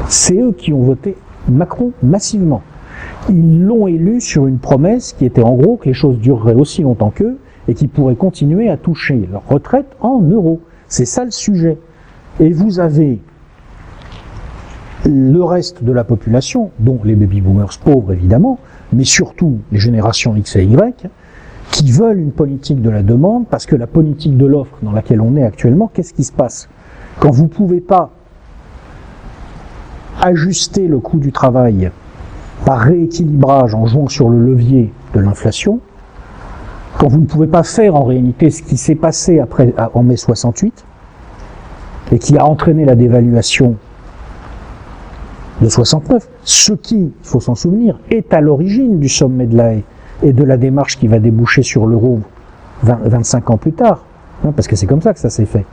C'est eux qui ont voté Macron massivement. Ils l'ont élu sur une promesse qui était en gros que les choses dureraient aussi longtemps qu'eux et qu'ils pourraient continuer à toucher leur retraite en euros. C'est ça le sujet. Et vous avez le reste de la population, dont les baby-boomers pauvres évidemment, mais surtout les générations X et Y, qui veulent une politique de la demande, parce que la politique de l'offre dans laquelle on est actuellement, qu'est-ce qui se passe? Quand vous ne pouvez pas ajuster le coût du travail par rééquilibrage en jouant sur le levier de l'inflation, quand vous ne pouvez pas faire en réalité ce qui s'est passé en mai 68 et qui a entraîné la dévaluation de 69, ce qui, il faut s'en souvenir, est à l'origine du sommet de La Haye et de la démarche qui va déboucher sur l'euro 25 ans plus tard, parce que c'est comme ça que ça s'est fait.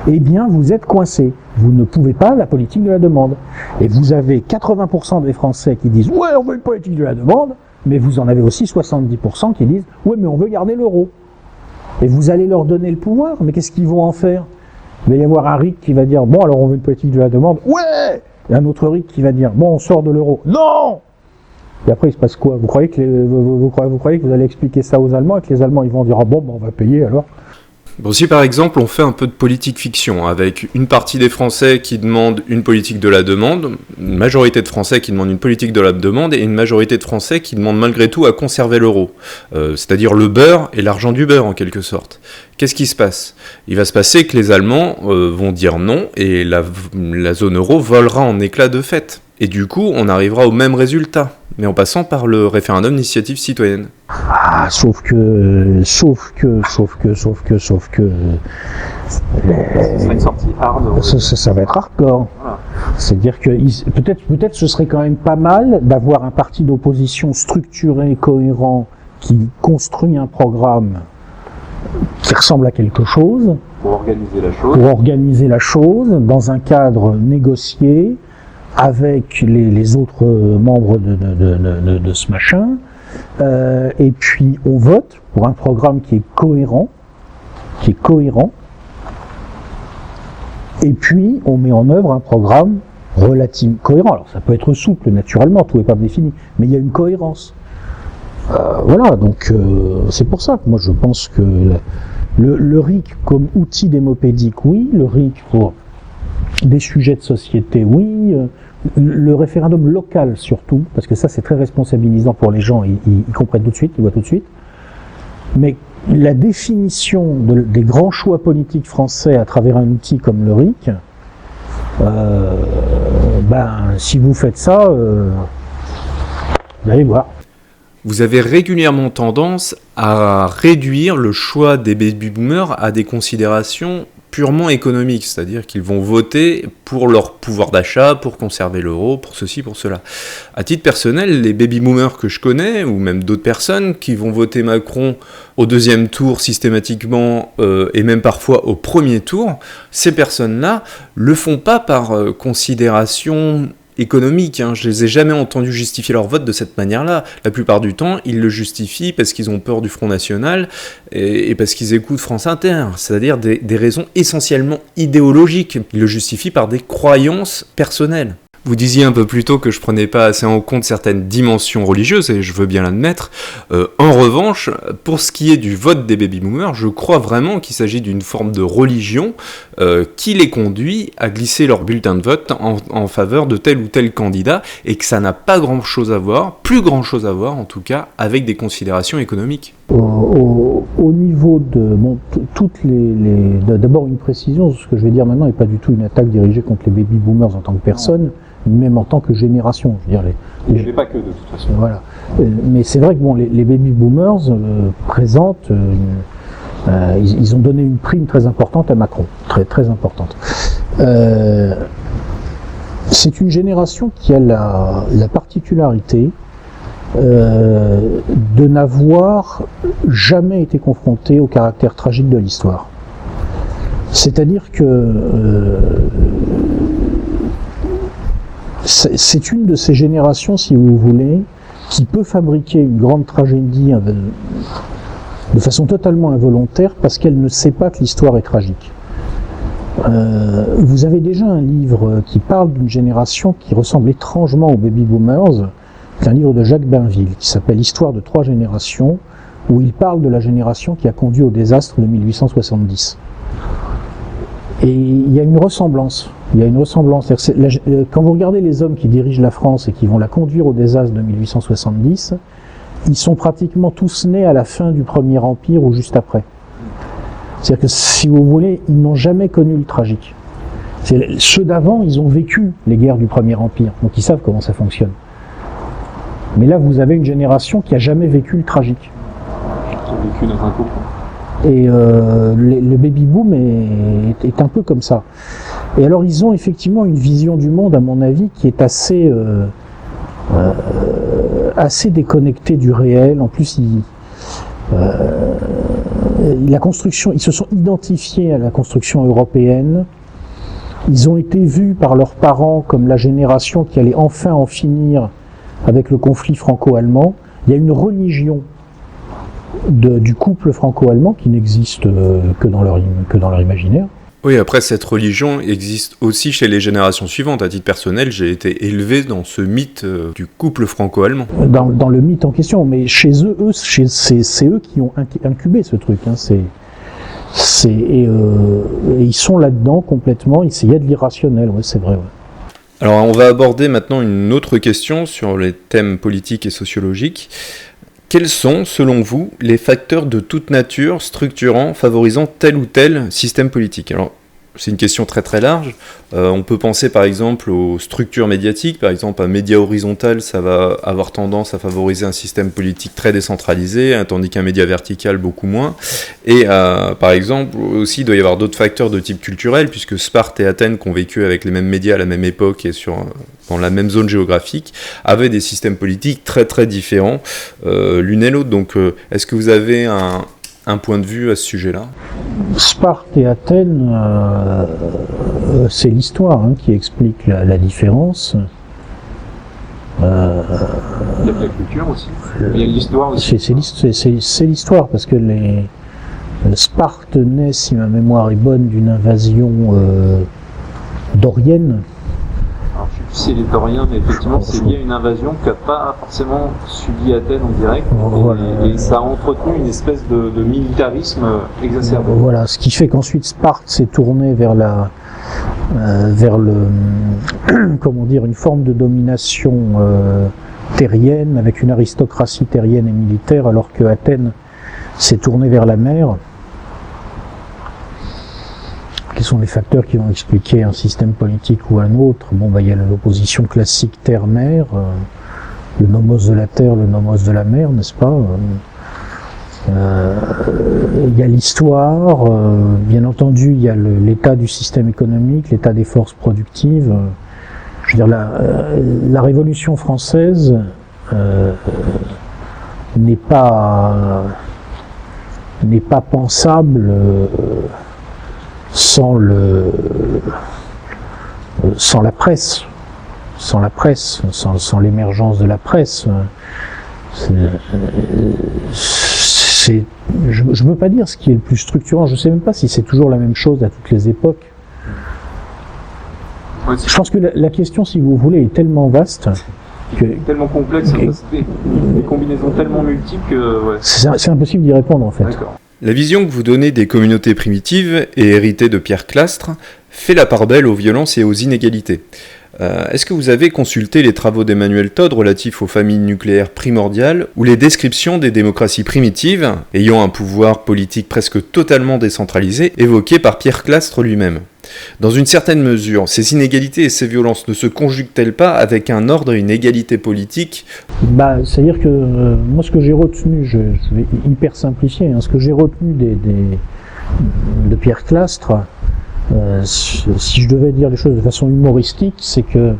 Eh bien, vous êtes coincé. Vous ne pouvez pas la politique de la demande. Et vous avez 80% des Français qui disent « Ouais, on veut une politique de la demande », mais vous en avez aussi 70% qui disent « Ouais, mais on veut garder l'euro ». Et vous allez leur donner le pouvoir, mais qu'est-ce qu'ils vont en faire? Il va y avoir un RIC qui va dire « Bon, alors on veut une politique de la demande ». « Ouais !» Et un autre RIC qui va dire « Bon, on sort de l'euro ». « Non !» Et après, il se passe quoi? Vous croyez que vous croyez que vous allez expliquer ça aux Allemands et que les Allemands ils vont dire ah bon, on va payer alors? Bon, si par exemple on fait un peu de politique fiction, avec une partie des Français qui demandent une politique de la demande, une majorité de Français qui demandent une politique de la demande, et une majorité de Français qui demandent malgré tout à conserver l'euro, c'est-à-dire le beurre et l'argent du beurre en quelque sorte. Qu'est-ce qui se passe? Il va se passer que les Allemands vont dire non, et la zone euro volera en éclats de fête. Et du coup, on arrivera au même résultat, mais en passant par le référendum d'initiative citoyenne. Ah, sauf que. Ce serait une sortie hard. Ça va être hardcore. Voilà. C'est-à-dire que peut-être ce serait quand même pas mal d'avoir un parti d'opposition structuré, cohérent, qui construit un programme qui ressemble à quelque chose. Pour organiser la chose. Dans un cadre négocié, avec les autres membres de ce machin, et puis on vote pour un programme qui est cohérent, et puis on met en œuvre un programme relativement cohérent. Alors ça peut être souple, naturellement, tout n'est pas défini, mais il y a une cohérence. Voilà, donc c'est pour ça que moi je pense que le RIC comme outil démopédique, oui, le RIC pour des sujets de société, oui, le référendum local surtout, parce que ça c'est très responsabilisant pour les gens, ils comprennent tout de suite, ils voient tout de suite, mais la définition des grands choix politiques français à travers un outil comme le RIC, si vous faites ça, vous allez voir. Vous avez régulièrement tendance à réduire le choix des baby-boomers à des considérations purement économiques, c'est-à-dire qu'ils vont voter pour leur pouvoir d'achat, pour conserver l'euro, pour ceci, pour cela. À titre personnel, les baby-boomers que je connais, ou même d'autres personnes qui vont voter Macron au deuxième tour systématiquement, et même parfois au premier tour, ces personnes-là le font pas par considération économique, je les ai jamais entendus justifier leur vote de cette manière-là. La plupart du temps, ils le justifient parce qu'ils ont peur du Front National et parce qu'ils écoutent France Inter, c'est-à-dire des raisons essentiellement idéologiques. Ils le justifient par des croyances personnelles. Vous disiez un peu plus tôt que je prenais pas assez en compte certaines dimensions religieuses, et je veux bien l'admettre. En revanche, pour ce qui est du vote des baby-boomers, je crois vraiment qu'il s'agit d'une forme de religion qui les conduit à glisser leur bulletin de vote en faveur de tel ou tel candidat, et que ça n'a pas grand-chose à voir, plus grand-chose à voir en tout cas, avec des considérations économiques. Au niveau de d'abord une précision, ce que je vais dire maintenant n'est pas du tout une attaque dirigée contre les baby-boomers en tant que personne, même en tant que génération. Je veux dire, il n'y avait pas que de toute façon. Voilà. Mais c'est vrai que les baby-boomers présentent, ils ont donné une prime très importante à Macron, très très importante. C'est une génération qui a la particularité de n'avoir jamais été confrontée au caractère tragique de l'histoire. C'est-à-dire que c'est une de ces générations, si vous voulez, qui peut fabriquer une grande tragédie de façon totalement involontaire parce qu'elle ne sait pas que l'histoire est tragique. Vous avez déjà un livre qui parle d'une génération qui ressemble étrangement aux baby-boomers, c'est un livre de Jacques Bainville qui s'appelle « Histoire de trois générations », où il parle de la génération qui a conduit au désastre de 1870. Et il y a une ressemblance. Quand vous regardez les hommes qui dirigent la France et qui vont la conduire au désastre de 1870, ils sont pratiquement tous nés à la fin du Premier Empire ou juste après. C'est-à-dire que, si vous voulez, ils n'ont jamais connu le tragique. Ceux d'avant, ils ont vécu les guerres du Premier Empire, donc ils savent comment ça fonctionne. Mais là, vous avez une génération qui n'a jamais vécu le tragique. Qui a vécu dans un cocon. Et le baby-boom est un peu comme ça. Et alors, ils ont effectivement une vision du monde, à mon avis, qui est assez déconnectée du réel. En plus, ils se sont identifiés à la construction européenne. Ils ont été vus par leurs parents comme la génération qui allait enfin en finir avec le conflit franco-allemand. Il y a une religion du couple franco-allemand qui n'existe que dans leur imaginaire. Oui, après, cette religion existe aussi chez les générations suivantes. À titre personnel, j'ai été élevé dans ce mythe du couple franco-allemand. Dans le mythe en question, mais chez eux, c'est eux qui ont incubé ce truc. Hein, et ils sont là-dedans complètement. Il y a de l'irrationnel, ouais, c'est vrai. Ouais. Alors, on va aborder maintenant une autre question sur les thèmes politiques et sociologiques. Quels sont, selon vous, les facteurs de toute nature structurant, favorisant tel ou tel système politique ? Alors, c'est une question très très large. On peut penser par exemple aux structures médiatiques. Par exemple, un média horizontal, ça va avoir tendance à favoriser un système politique très décentralisé, tandis qu'un média vertical, beaucoup moins. Et par exemple, aussi, il doit y avoir d'autres facteurs de type culturel, puisque Sparte et Athènes, qui ont vécu avec les mêmes médias à la même époque et dans la même zone géographique, avaient des systèmes politiques très très différents l'une et l'autre. Donc, est-ce que vous avez un point de vue à ce sujet-là ? Sparte et Athènes, c'est l'histoire qui explique la différence. Il y a de la culture aussi. Il y a l'histoire aussi. C'est l'histoire, parce que Sparte naît, si ma mémoire est bonne, d'une invasion dorienne. Alors, je sais plus si elle est dorienne, mais effectivement, c'est lié à une invasion qu'a pas forcément subi Athènes en direct. Voilà. Et ça a entretenu une espèce de militarisme exacerbé. Voilà, ce qui fait qu'ensuite Sparte s'est tournée vers une forme de domination terrienne, avec une aristocratie terrienne et militaire, alors que Athènes s'est tournée vers la mer. Quels sont les facteurs qui vont expliquer un système politique ou un autre ? Bon, il y a l'opposition classique terre-mer, le nomos de la terre, le nomos de la mer, n'est-ce pas ? Il y a l'histoire, bien entendu, il y a l'état du système économique, l'état des forces productives. Je veux dire, la Révolution française n'est pas pensable sans la presse, sans l'émergence de la presse. Je ne veux pas dire ce qui est le plus structurant, je ne sais même pas si c'est toujours la même chose à toutes les époques. Ouais, je pense que la question, si vous voulez, est tellement vaste, tellement complexe, des combinaisons tellement multiples que... Ouais. C'est impossible d'y répondre en fait. D'accord. La vision que vous donnez des communautés primitives et héritée de Pierre Clastres fait la part belle aux violences et aux inégalités. Est-ce que vous avez consulté les travaux d'Emmanuel Todd relatifs aux familles nucléaires primordiales ou les descriptions des démocraties primitives ayant un pouvoir politique presque totalement décentralisé évoquées par Pierre Clastres lui-même ? Dans une certaine mesure, ces inégalités et ces violences ne se conjuguent-elles pas avec un ordre et une égalité politique ? C'est-à-dire que moi ce que j'ai retenu, je vais hyper simplifier, ce que j'ai retenu de Pierre Clastres, si je devais dire les choses de façon humoristique, c'est que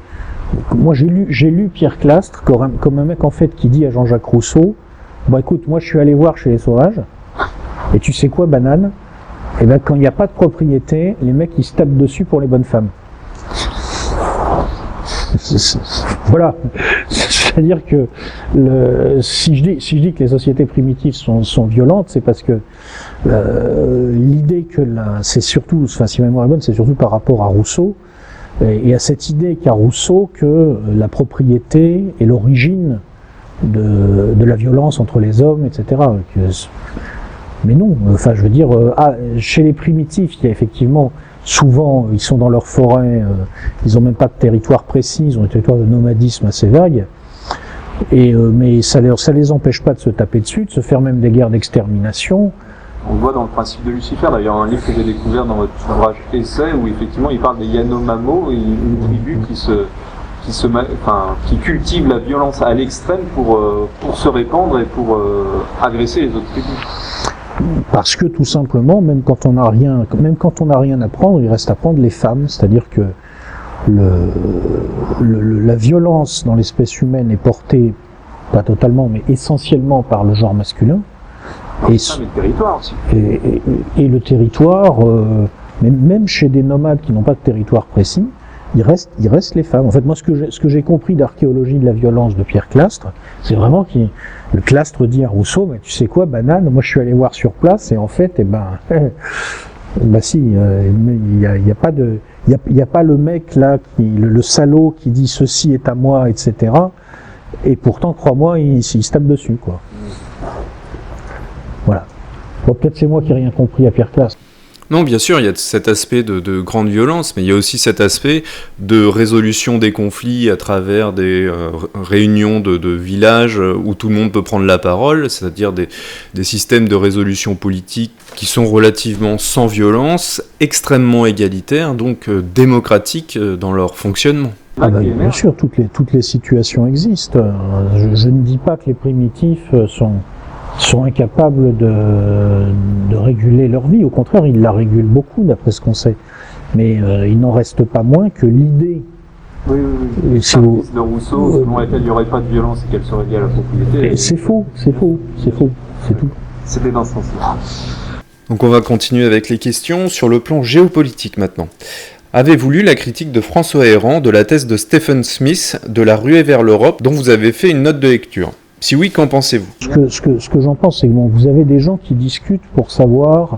moi j'ai lu Pierre Clastres comme un mec en fait qui dit à Jean-Jacques Rousseau, écoute, moi je suis allé voir chez les sauvages, et tu sais quoi, banane ? Et quand il n'y a pas de propriété, les mecs ils se tapent dessus pour les bonnes femmes. Voilà. C'est-à-dire que si je dis que les sociétés primitives sont violentes, c'est parce que l'idée que c'est surtout, si ma mémoire est bonne, c'est surtout par rapport à Rousseau, et à cette idée qu'a Rousseau que la propriété est l'origine de la violence entre les hommes, etc. Mais non, je veux dire, chez les primitifs, il y a effectivement, souvent, ils sont dans leur forêt, ils n'ont même pas de territoire précis, ils ont un territoire de nomadisme assez vague, mais ça les empêche pas de se taper dessus, de se faire même des guerres d'extermination. On le voit dans le principe de Lucifer, d'ailleurs, un livre que j'ai découvert dans votre ouvrage Essai, où effectivement il parle des Yanomamo, une tribu qui cultive la violence à l'extrême pour se répandre et pour agresser les autres tribus. Parce que tout simplement, même quand on n'a rien à prendre, il reste à prendre les femmes, c'est-à-dire que la violence dans l'espèce humaine est portée, pas totalement, mais essentiellement par le genre masculin. Et le territoire aussi. Et le territoire, même chez des nomades qui n'ont pas de territoire précis, il reste les femmes. En fait, moi, ce que j'ai compris d'archéologie de la violence de Pierre Clastres, c'est vraiment que le Clastres dit à Rousseau, tu sais quoi, banane, moi je suis allé voir sur place, et en fait, Bah si, il y a pas de, il y a pas le mec là, le salaud qui dit ceci est à moi, etc. Et pourtant, crois-moi, il se tape dessus, quoi. Voilà. Bon, peut-être c'est moi qui n'ai rien compris à Pierre Classe. Non, bien sûr, il y a cet aspect de grande violence, mais il y a aussi cet aspect de résolution des conflits à travers des réunions de villages où tout le monde peut prendre la parole, c'est-à-dire des systèmes de résolution politique qui sont relativement sans violence, extrêmement égalitaires, donc démocratiques dans leur fonctionnement. Ah bah, bien sûr, toutes les situations existent. Je ne dis pas que les primitifs sont incapables de réguler leur vie. Au contraire, ils la régulent beaucoup, d'après ce qu'on sait. Mais il n'en reste pas moins que l'idée... Oui. De Rousseau, selon laquelle il n'y aurait pas de violence et qu'elle serait liée à la propriété. C'est faux, c'est tout. C'était dans ce sens-là. Donc on va continuer avec les questions sur le plan géopolitique maintenant. Avez-vous lu la critique de François Héran de la thèse de Stephen Smith de la ruée vers l'Europe dont vous avez fait une note de lecture ? Si oui, qu'en pensez-vous ? Ce que j'en pense, c'est que bon, vous avez des gens qui discutent pour savoir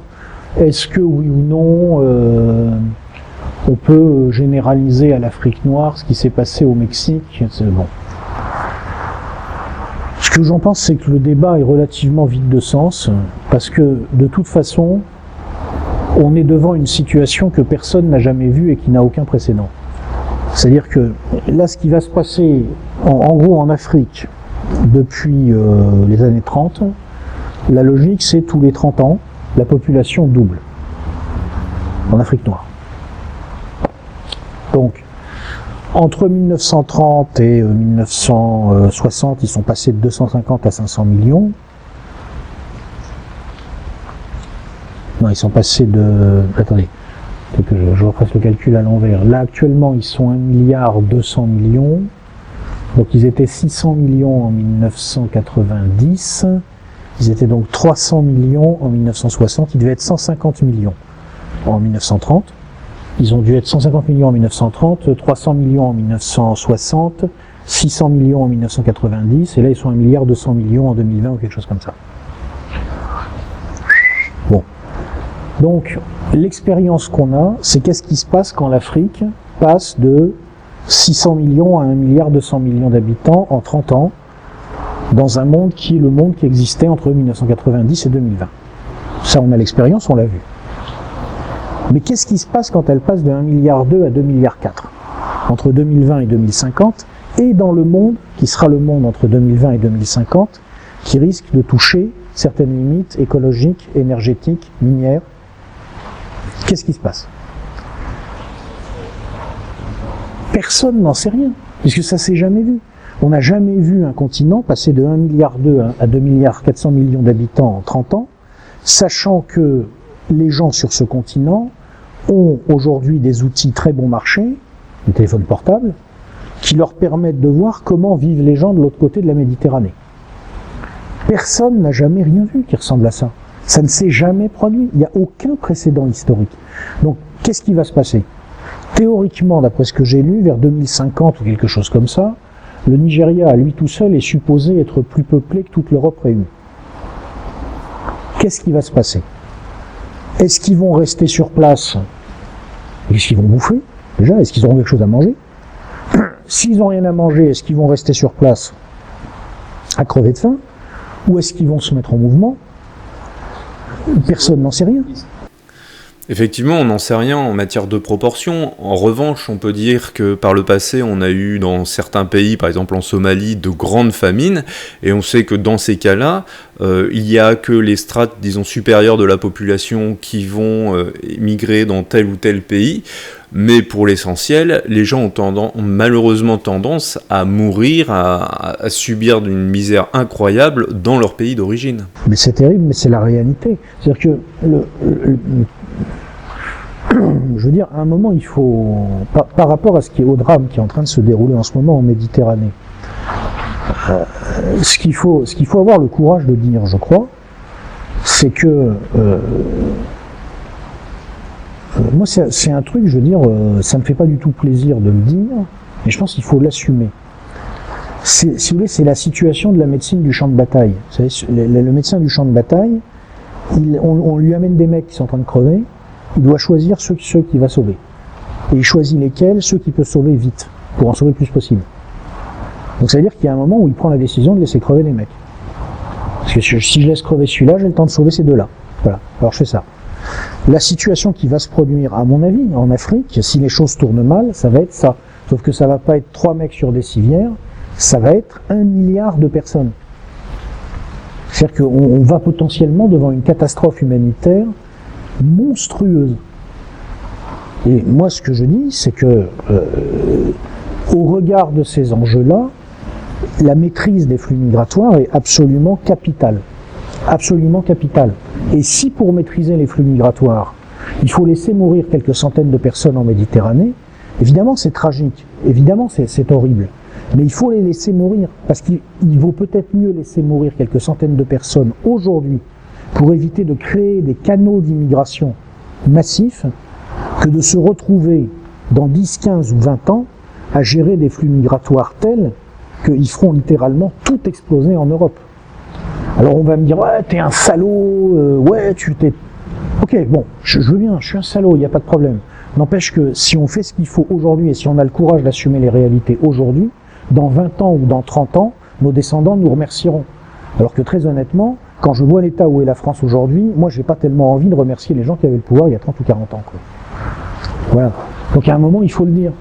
est-ce que oui ou non on peut généraliser à l'Afrique noire ce qui s'est passé au Mexique. Bon. Ce que j'en pense, c'est que le débat est relativement vide de sens, parce que de toute façon, on est devant une situation que personne n'a jamais vue et qui n'a aucun précédent. C'est-à-dire que là, ce qui va se passer en gros en Afrique, depuis les années 30, la logique c'est tous les 30 ans, la population double en Afrique noire. Donc, entre 1930 et 1960, ils sont passés de 250 à 500 millions. Non, ils sont passés de... Attendez, que je refasse le calcul à l'envers. Là, actuellement, ils sont 1,2 milliard. Donc ils étaient 600 millions en 1990, ils étaient donc 300 millions en 1960, ils devaient être 150 millions en 1930, ils ont dû être 150 millions en 1930, 300 millions en 1960, 600 millions en 1990, et là ils sont 1,2 milliard en 2020 ou quelque chose comme ça. Bon. Donc l'expérience qu'on a, c'est qu'est-ce qui se passe quand l'Afrique passe de 600 millions à 1,2 milliard d'habitants en 30 ans, dans un monde qui est le monde qui existait entre 1990 et 2020. Ça, on a l'expérience, on l'a vu. Mais qu'est-ce qui se passe quand elle passe de 1,2 milliard à 2,4 milliards entre 2020 et 2050, et dans le monde qui sera le monde entre 2020 et 2050, qui risque de toucher certaines limites écologiques, énergétiques, minières? Qu'est-ce qui se passe? Personne n'en sait rien, puisque ça s'est jamais vu. On n'a jamais vu un continent passer de 1,2 milliard à 2,4 milliards d'habitants en 30 ans, sachant que les gens sur ce continent ont aujourd'hui des outils très bon marché, les téléphones portables, qui leur permettent de voir comment vivent les gens de l'autre côté de la Méditerranée. Personne n'a jamais rien vu qui ressemble à ça. Ça ne s'est jamais produit. Il n'y a aucun précédent historique. Donc, qu'est-ce qui va se passer ? Théoriquement, d'après ce que j'ai lu, vers 2050 ou quelque chose comme ça, le Nigeria, à lui tout seul, est supposé être plus peuplé que toute l'Europe réunie. Qu'est-ce qui va se passer? Est-ce qu'ils vont rester sur place? Est-ce qu'ils vont bouffer? Déjà, est-ce qu'ils auront quelque chose à manger? S'ils n'ont rien à manger, est-ce qu'ils vont rester sur place à crever de faim? Ou est-ce qu'ils vont se mettre en mouvement? Personne n'en sait rien. Effectivement, on n'en sait rien en matière de proportion. En revanche, on peut dire que par le passé, on a eu dans certains pays, par exemple en Somalie, de grandes famines, et on sait que dans ces cas-là, il n'y a que les strates, disons, supérieures de la population qui vont migrer dans tel ou tel pays, mais pour l'essentiel, les gens ont malheureusement tendance à mourir, à subir d'une misère incroyable dans leur pays d'origine. Mais c'est terrible, mais c'est la réalité. C'est-à-dire que je veux dire, à un moment, il faut, par rapport à ce qui est au drame qui est en train de se dérouler en ce moment en Méditerranée, ce qu'il faut avoir le courage de dire, je crois, c'est que moi, c'est un truc, je veux dire, ça me fait pas du tout plaisir de le dire, mais je pense qu'il faut l'assumer. Si vous voulez, c'est la situation de la médecine du champ de bataille. Vous savez, le médecin du champ de bataille, on lui amène des mecs qui sont en train de crever, il doit choisir ceux qu'il va sauver. Et il choisit lesquels, ceux qu'il peut sauver vite, pour en sauver le plus possible. Donc ça veut dire qu'il y a un moment où il prend la décision de laisser crever les mecs. Parce que si je laisse crever celui-là, j'ai le temps de sauver ces deux-là. Voilà, alors je fais ça. La situation qui va se produire, à mon avis, en Afrique, si les choses tournent mal, ça va être ça. Sauf que ça va pas être 3 mecs sur des civières, ça va être 1 milliard de personnes. C'est-à-dire qu'on va potentiellement devant une catastrophe humanitaire monstrueuse. Et moi, ce que je dis, c'est que, au regard de ces enjeux-là, la maîtrise des flux migratoires est absolument capitale. Absolument capitale. Et si pour maîtriser les flux migratoires, il faut laisser mourir quelques centaines de personnes en Méditerranée, évidemment c'est tragique, évidemment c'est horrible. Mais il faut les laisser mourir, parce qu'il vaut peut-être mieux laisser mourir quelques centaines de personnes aujourd'hui pour éviter de créer des canaux d'immigration massifs que de se retrouver dans 10, 15 ou 20 ans à gérer des flux migratoires tels qu'ils feront littéralement tout exploser en Europe. Alors on va me dire, ouais, t'es un salaud, ouais, tu t'es... Ok, bon, je veux bien, je suis un salaud, il n'y a pas de problème. N'empêche que si on fait ce qu'il faut aujourd'hui et si on a le courage d'assumer les réalités aujourd'hui, dans 20 ans ou dans 30 ans, nos descendants nous remercieront. Alors que très honnêtement, quand je vois l'état où est la France aujourd'hui, moi j'ai pas tellement envie de remercier les gens qui avaient le pouvoir il y a 30 ou 40 ans. Quoi. Voilà. Donc à un moment, il faut le dire.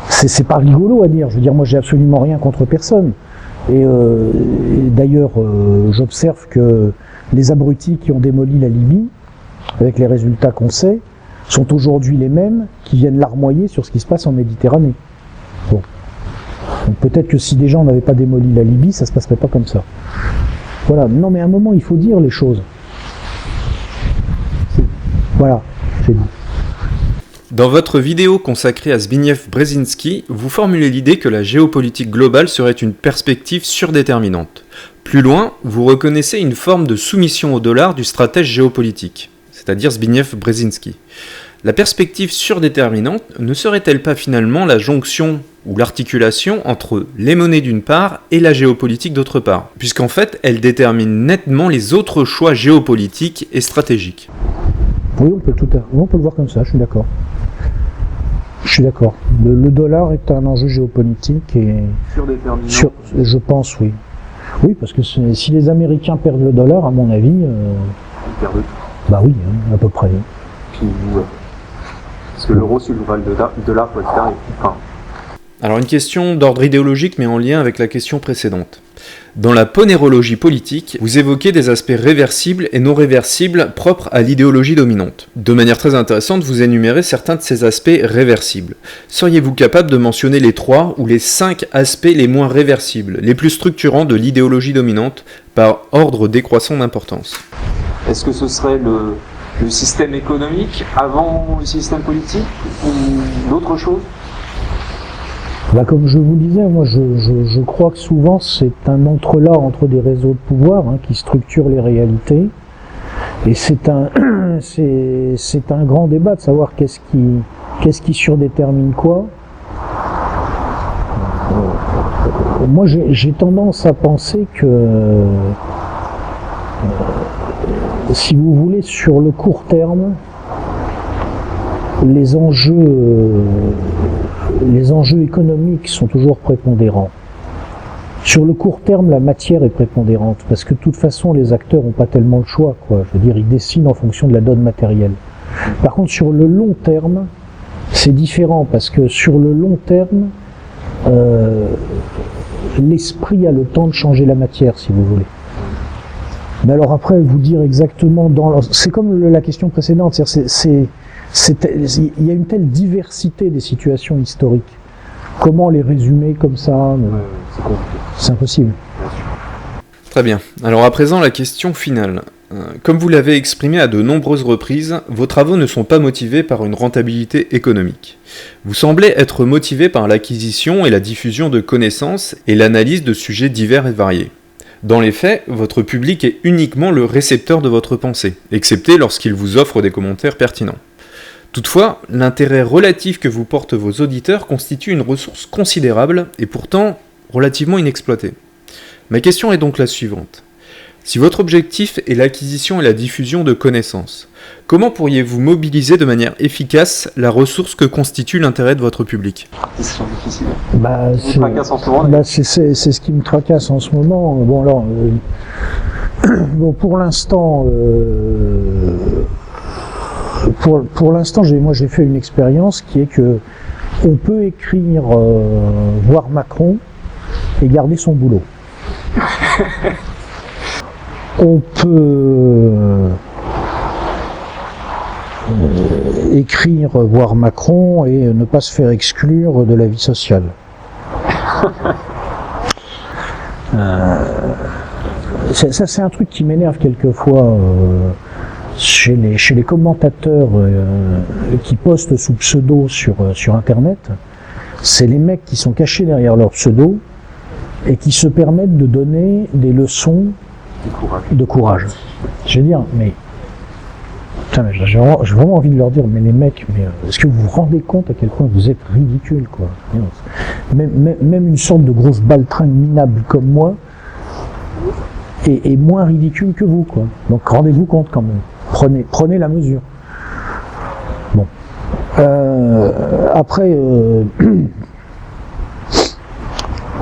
C'est pas rigolo à dire. Je veux dire, moi j'ai absolument rien contre personne. Et d'ailleurs, j'observe que les abrutis qui ont démoli la Libye, avec les résultats qu'on sait, sont aujourd'hui les mêmes qui viennent larmoyer sur ce qui se passe en Méditerranée. Bon. Donc peut-être que si des gens n'avaient pas démoli la Libye, ça se passerait pas comme ça. Voilà. Non, mais à un moment, il faut dire les choses. Voilà, c'est dit. Dans votre vidéo consacrée à Zbigniew Brzezinski, vous formulez l'idée que la géopolitique globale serait une perspective surdéterminante. Plus loin, vous reconnaissez une forme de soumission au dollar du stratège géopolitique, c'est-à-dire Zbigniew Brzezinski. La perspective surdéterminante ne serait-elle pas finalement la jonction ou l'articulation entre les monnaies d'une part et la géopolitique d'autre part, puisqu'en fait, elle détermine nettement les autres choix géopolitiques et stratégiques? Oui, on peut le voir comme ça, je suis d'accord. Je suis d'accord. Le dollar est un enjeu géopolitique et... Surdéterminant. Je pense, oui. Oui, parce que si les Américains perdent le dollar, à mon avis... Ils perdent tout. Bah oui, à peu près. Puis nous, parce que l'euro suivra le dollar, quoi, etc. Enfin, Alors une question d'ordre idéologique mais en lien avec la question précédente. Dans la ponérologie politique, vous évoquez des aspects réversibles et non réversibles propres à l'idéologie dominante. De manière très intéressante, vous énumérez certains de ces aspects réversibles. Seriez-vous capable de mentionner les 3 ou les 5 aspects les moins réversibles, les plus structurants de l'idéologie dominante, par ordre décroissant d'importance? est-ce que ce serait le système économique avant le système politique ou d'autres choses? Bah, comme je vous disais, moi je crois que souvent c'est un entrelac entre des réseaux de pouvoir qui structurent les réalités. Et c'est un grand débat de savoir qu'est-ce qui surdétermine quoi. Moi j'ai tendance à penser que si vous voulez, sur le court terme, les enjeux économiques sont toujours prépondérants. Sur le court terme, la matière est prépondérante, parce que de toute façon, les acteurs n'ont pas tellement le choix, quoi. Je veux dire, ils décident en fonction de la donne matérielle. Par contre, sur le long terme, c'est différent, parce que sur le long terme, l'esprit a le temps de changer la matière, si vous voulez. Mais alors après, vous dire exactement c'est comme la question précédente, il y a une telle diversité des situations historiques. Comment les résumer comme ça? C'est impossible. Très bien. Alors à présent, la question finale. Comme vous l'avez exprimé à de nombreuses reprises, vos travaux ne sont pas motivés par une rentabilité économique. Vous semblez être motivé par l'acquisition et la diffusion de connaissances et l'analyse de sujets divers et variés. Dans les faits, votre public est uniquement le récepteur de votre pensée, excepté lorsqu'il vous offre des commentaires pertinents. Toutefois, l'intérêt relatif que vous portent vos auditeurs constitue une ressource considérable et pourtant relativement inexploitée. Ma question est donc la suivante. Si votre objectif est l'acquisition et la diffusion de connaissances, comment pourriez-vous mobiliser de manière efficace la ressource que constitue l'intérêt de votre public? Question difficile. C'est ce qui me tracasse en ce moment. Bon, alors, pour l'instant, moi j'ai fait une expérience qui est que on peut écrire voir Macron et garder son boulot. On peut écrire voir Macron et ne pas se faire exclure de la vie sociale. Ça c'est un truc qui m'énerve quelquefois chez les commentateurs qui postent sous pseudo sur internet. C'est les mecs qui sont cachés derrière leur pseudo et qui se permettent de donner des leçons de courage. Je veux dire, mais putain, j'ai vraiment envie de leur dire, mais les mecs, est-ce que vous vous rendez compte à quel point vous êtes ridicules, quoi. Même une sorte de grosse baltringue minable comme moi est moins ridicule que vous, quoi. Donc rendez-vous compte quand même. Prenez la mesure. Bon. Après,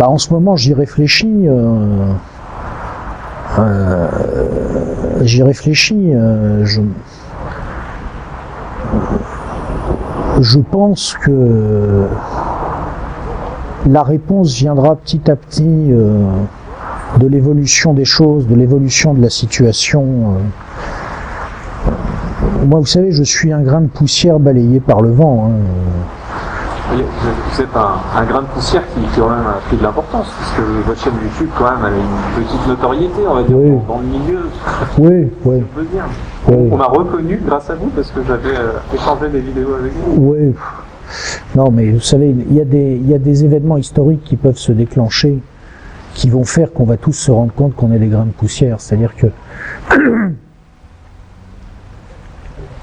en ce moment, j'y réfléchis. Je pense que la réponse viendra petit à petit de l'évolution des choses, de l'évolution de la situation. Moi, vous savez, je suis un grain de poussière balayé par le vent. Vous êtes un grain de poussière qui quand même a pris de l'importance, puisque votre chaîne YouTube, quand même, elle a une petite notoriété, on va dire, oui, dans le milieu. Oui, oui. Je veux dire. Oui. On m'a reconnu grâce à vous, parce que j'avais échangé des vidéos avec vous. Oui. Non, mais vous savez, il y a des événements historiques qui peuvent se déclencher, qui vont faire qu'on va tous se rendre compte qu'on est des grains de poussière. C'est-à-dire que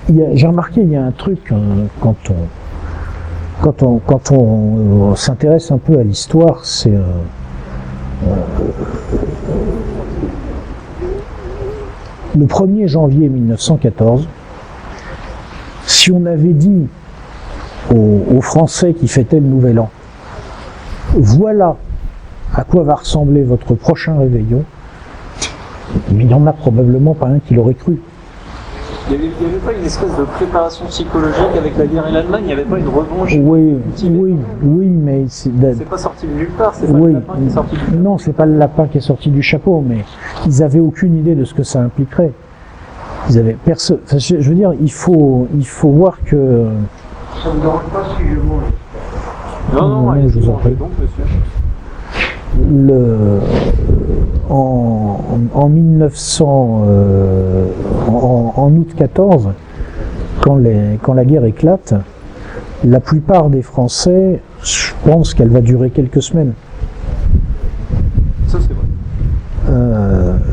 j'ai remarqué, il y a un truc quand on s'intéresse un peu à l'histoire, c'est le 1er janvier 1914, si on avait dit aux Français qui fêtaient le Nouvel An, voilà à quoi va ressembler votre prochain réveillon, mais il n'y en a probablement pas un qui l'aurait cru. Il n'y avait pas une espèce de préparation psychologique avec la guerre et l'Allemagne? Il n'y avait pas une revanche? Oui, mais c'est pas sorti de nulle part, c'est pas le lapin qui est sorti du chapeau. Non, c'est pas le lapin qui est sorti du chapeau, mais ils n'avaient aucune idée de ce que ça impliquerait. Ils avaient personne. Enfin, je veux dire, il faut voir que. Ça ne me dérange pas si je mange. Non, je vous en prie. Donc, monsieur. En 1900, en août 14, quand la guerre éclate, la plupart des Français, je pense qu'elle va durer quelques semaines. Ça c'est vrai.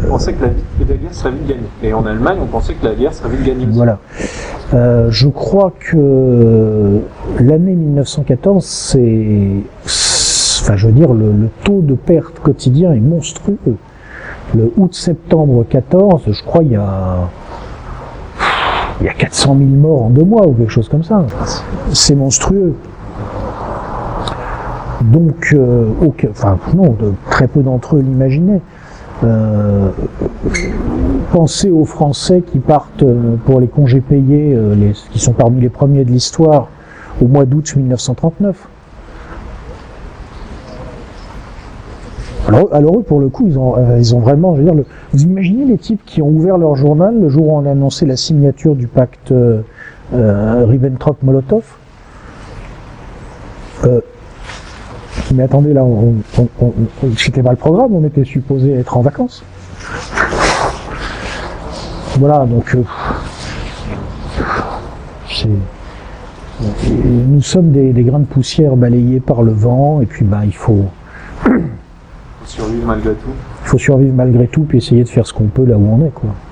On pensait que la guerre serait vite gagnée. Et en Allemagne, on pensait que la guerre serait vite gagnée aussi. Voilà. Je crois que l'année 1914, le taux de perte quotidien est monstrueux. Le août-septembre 14, je crois, il y a 400 000 morts en 2 mois ou quelque chose comme ça. C'est monstrueux. Donc, très peu d'entre eux l'imaginaient. Pensez aux Français qui partent pour les congés payés, qui sont parmi les premiers de l'histoire, au mois d'août 1939. Alors eux, pour le coup, ils ont vraiment, je veux dire, vous imaginez les types qui ont ouvert leur journal le jour où on a annoncé la signature du pacte Ribbentrop-Molotov. Mais attendez, là, c'était pas le programme, on était supposé être en vacances. Voilà, donc nous sommes des grains de poussière balayés par le vent, et puis il faut survivre malgré tout. Il faut survivre malgré tout, puis essayer de faire ce qu'on peut là où on est, quoi.